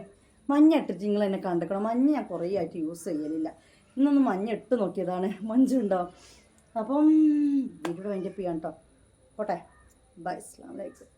Speaker 1: മഞ്ഞ ഇട്ടിട്ട് നിങ്ങൾ എന്നെ കണ്ടിക്കണം. മഞ്ഞ ഞാൻ കുറേ ആയിട്ട് യൂസ് ചെയ്യലില്ല. ഇന്നൊന്ന് മഞ്ഞ ഇട്ട് നോക്കിയതാണ്, മഞ്ഞുണ്ടോ. അപ്പം വീഡിയോ വൈൻഡപ്പ് ചെയ്യാം കേട്ടോ. പോട്ടെ. ബൈ. അസ്സലാമു അലൈക്കും.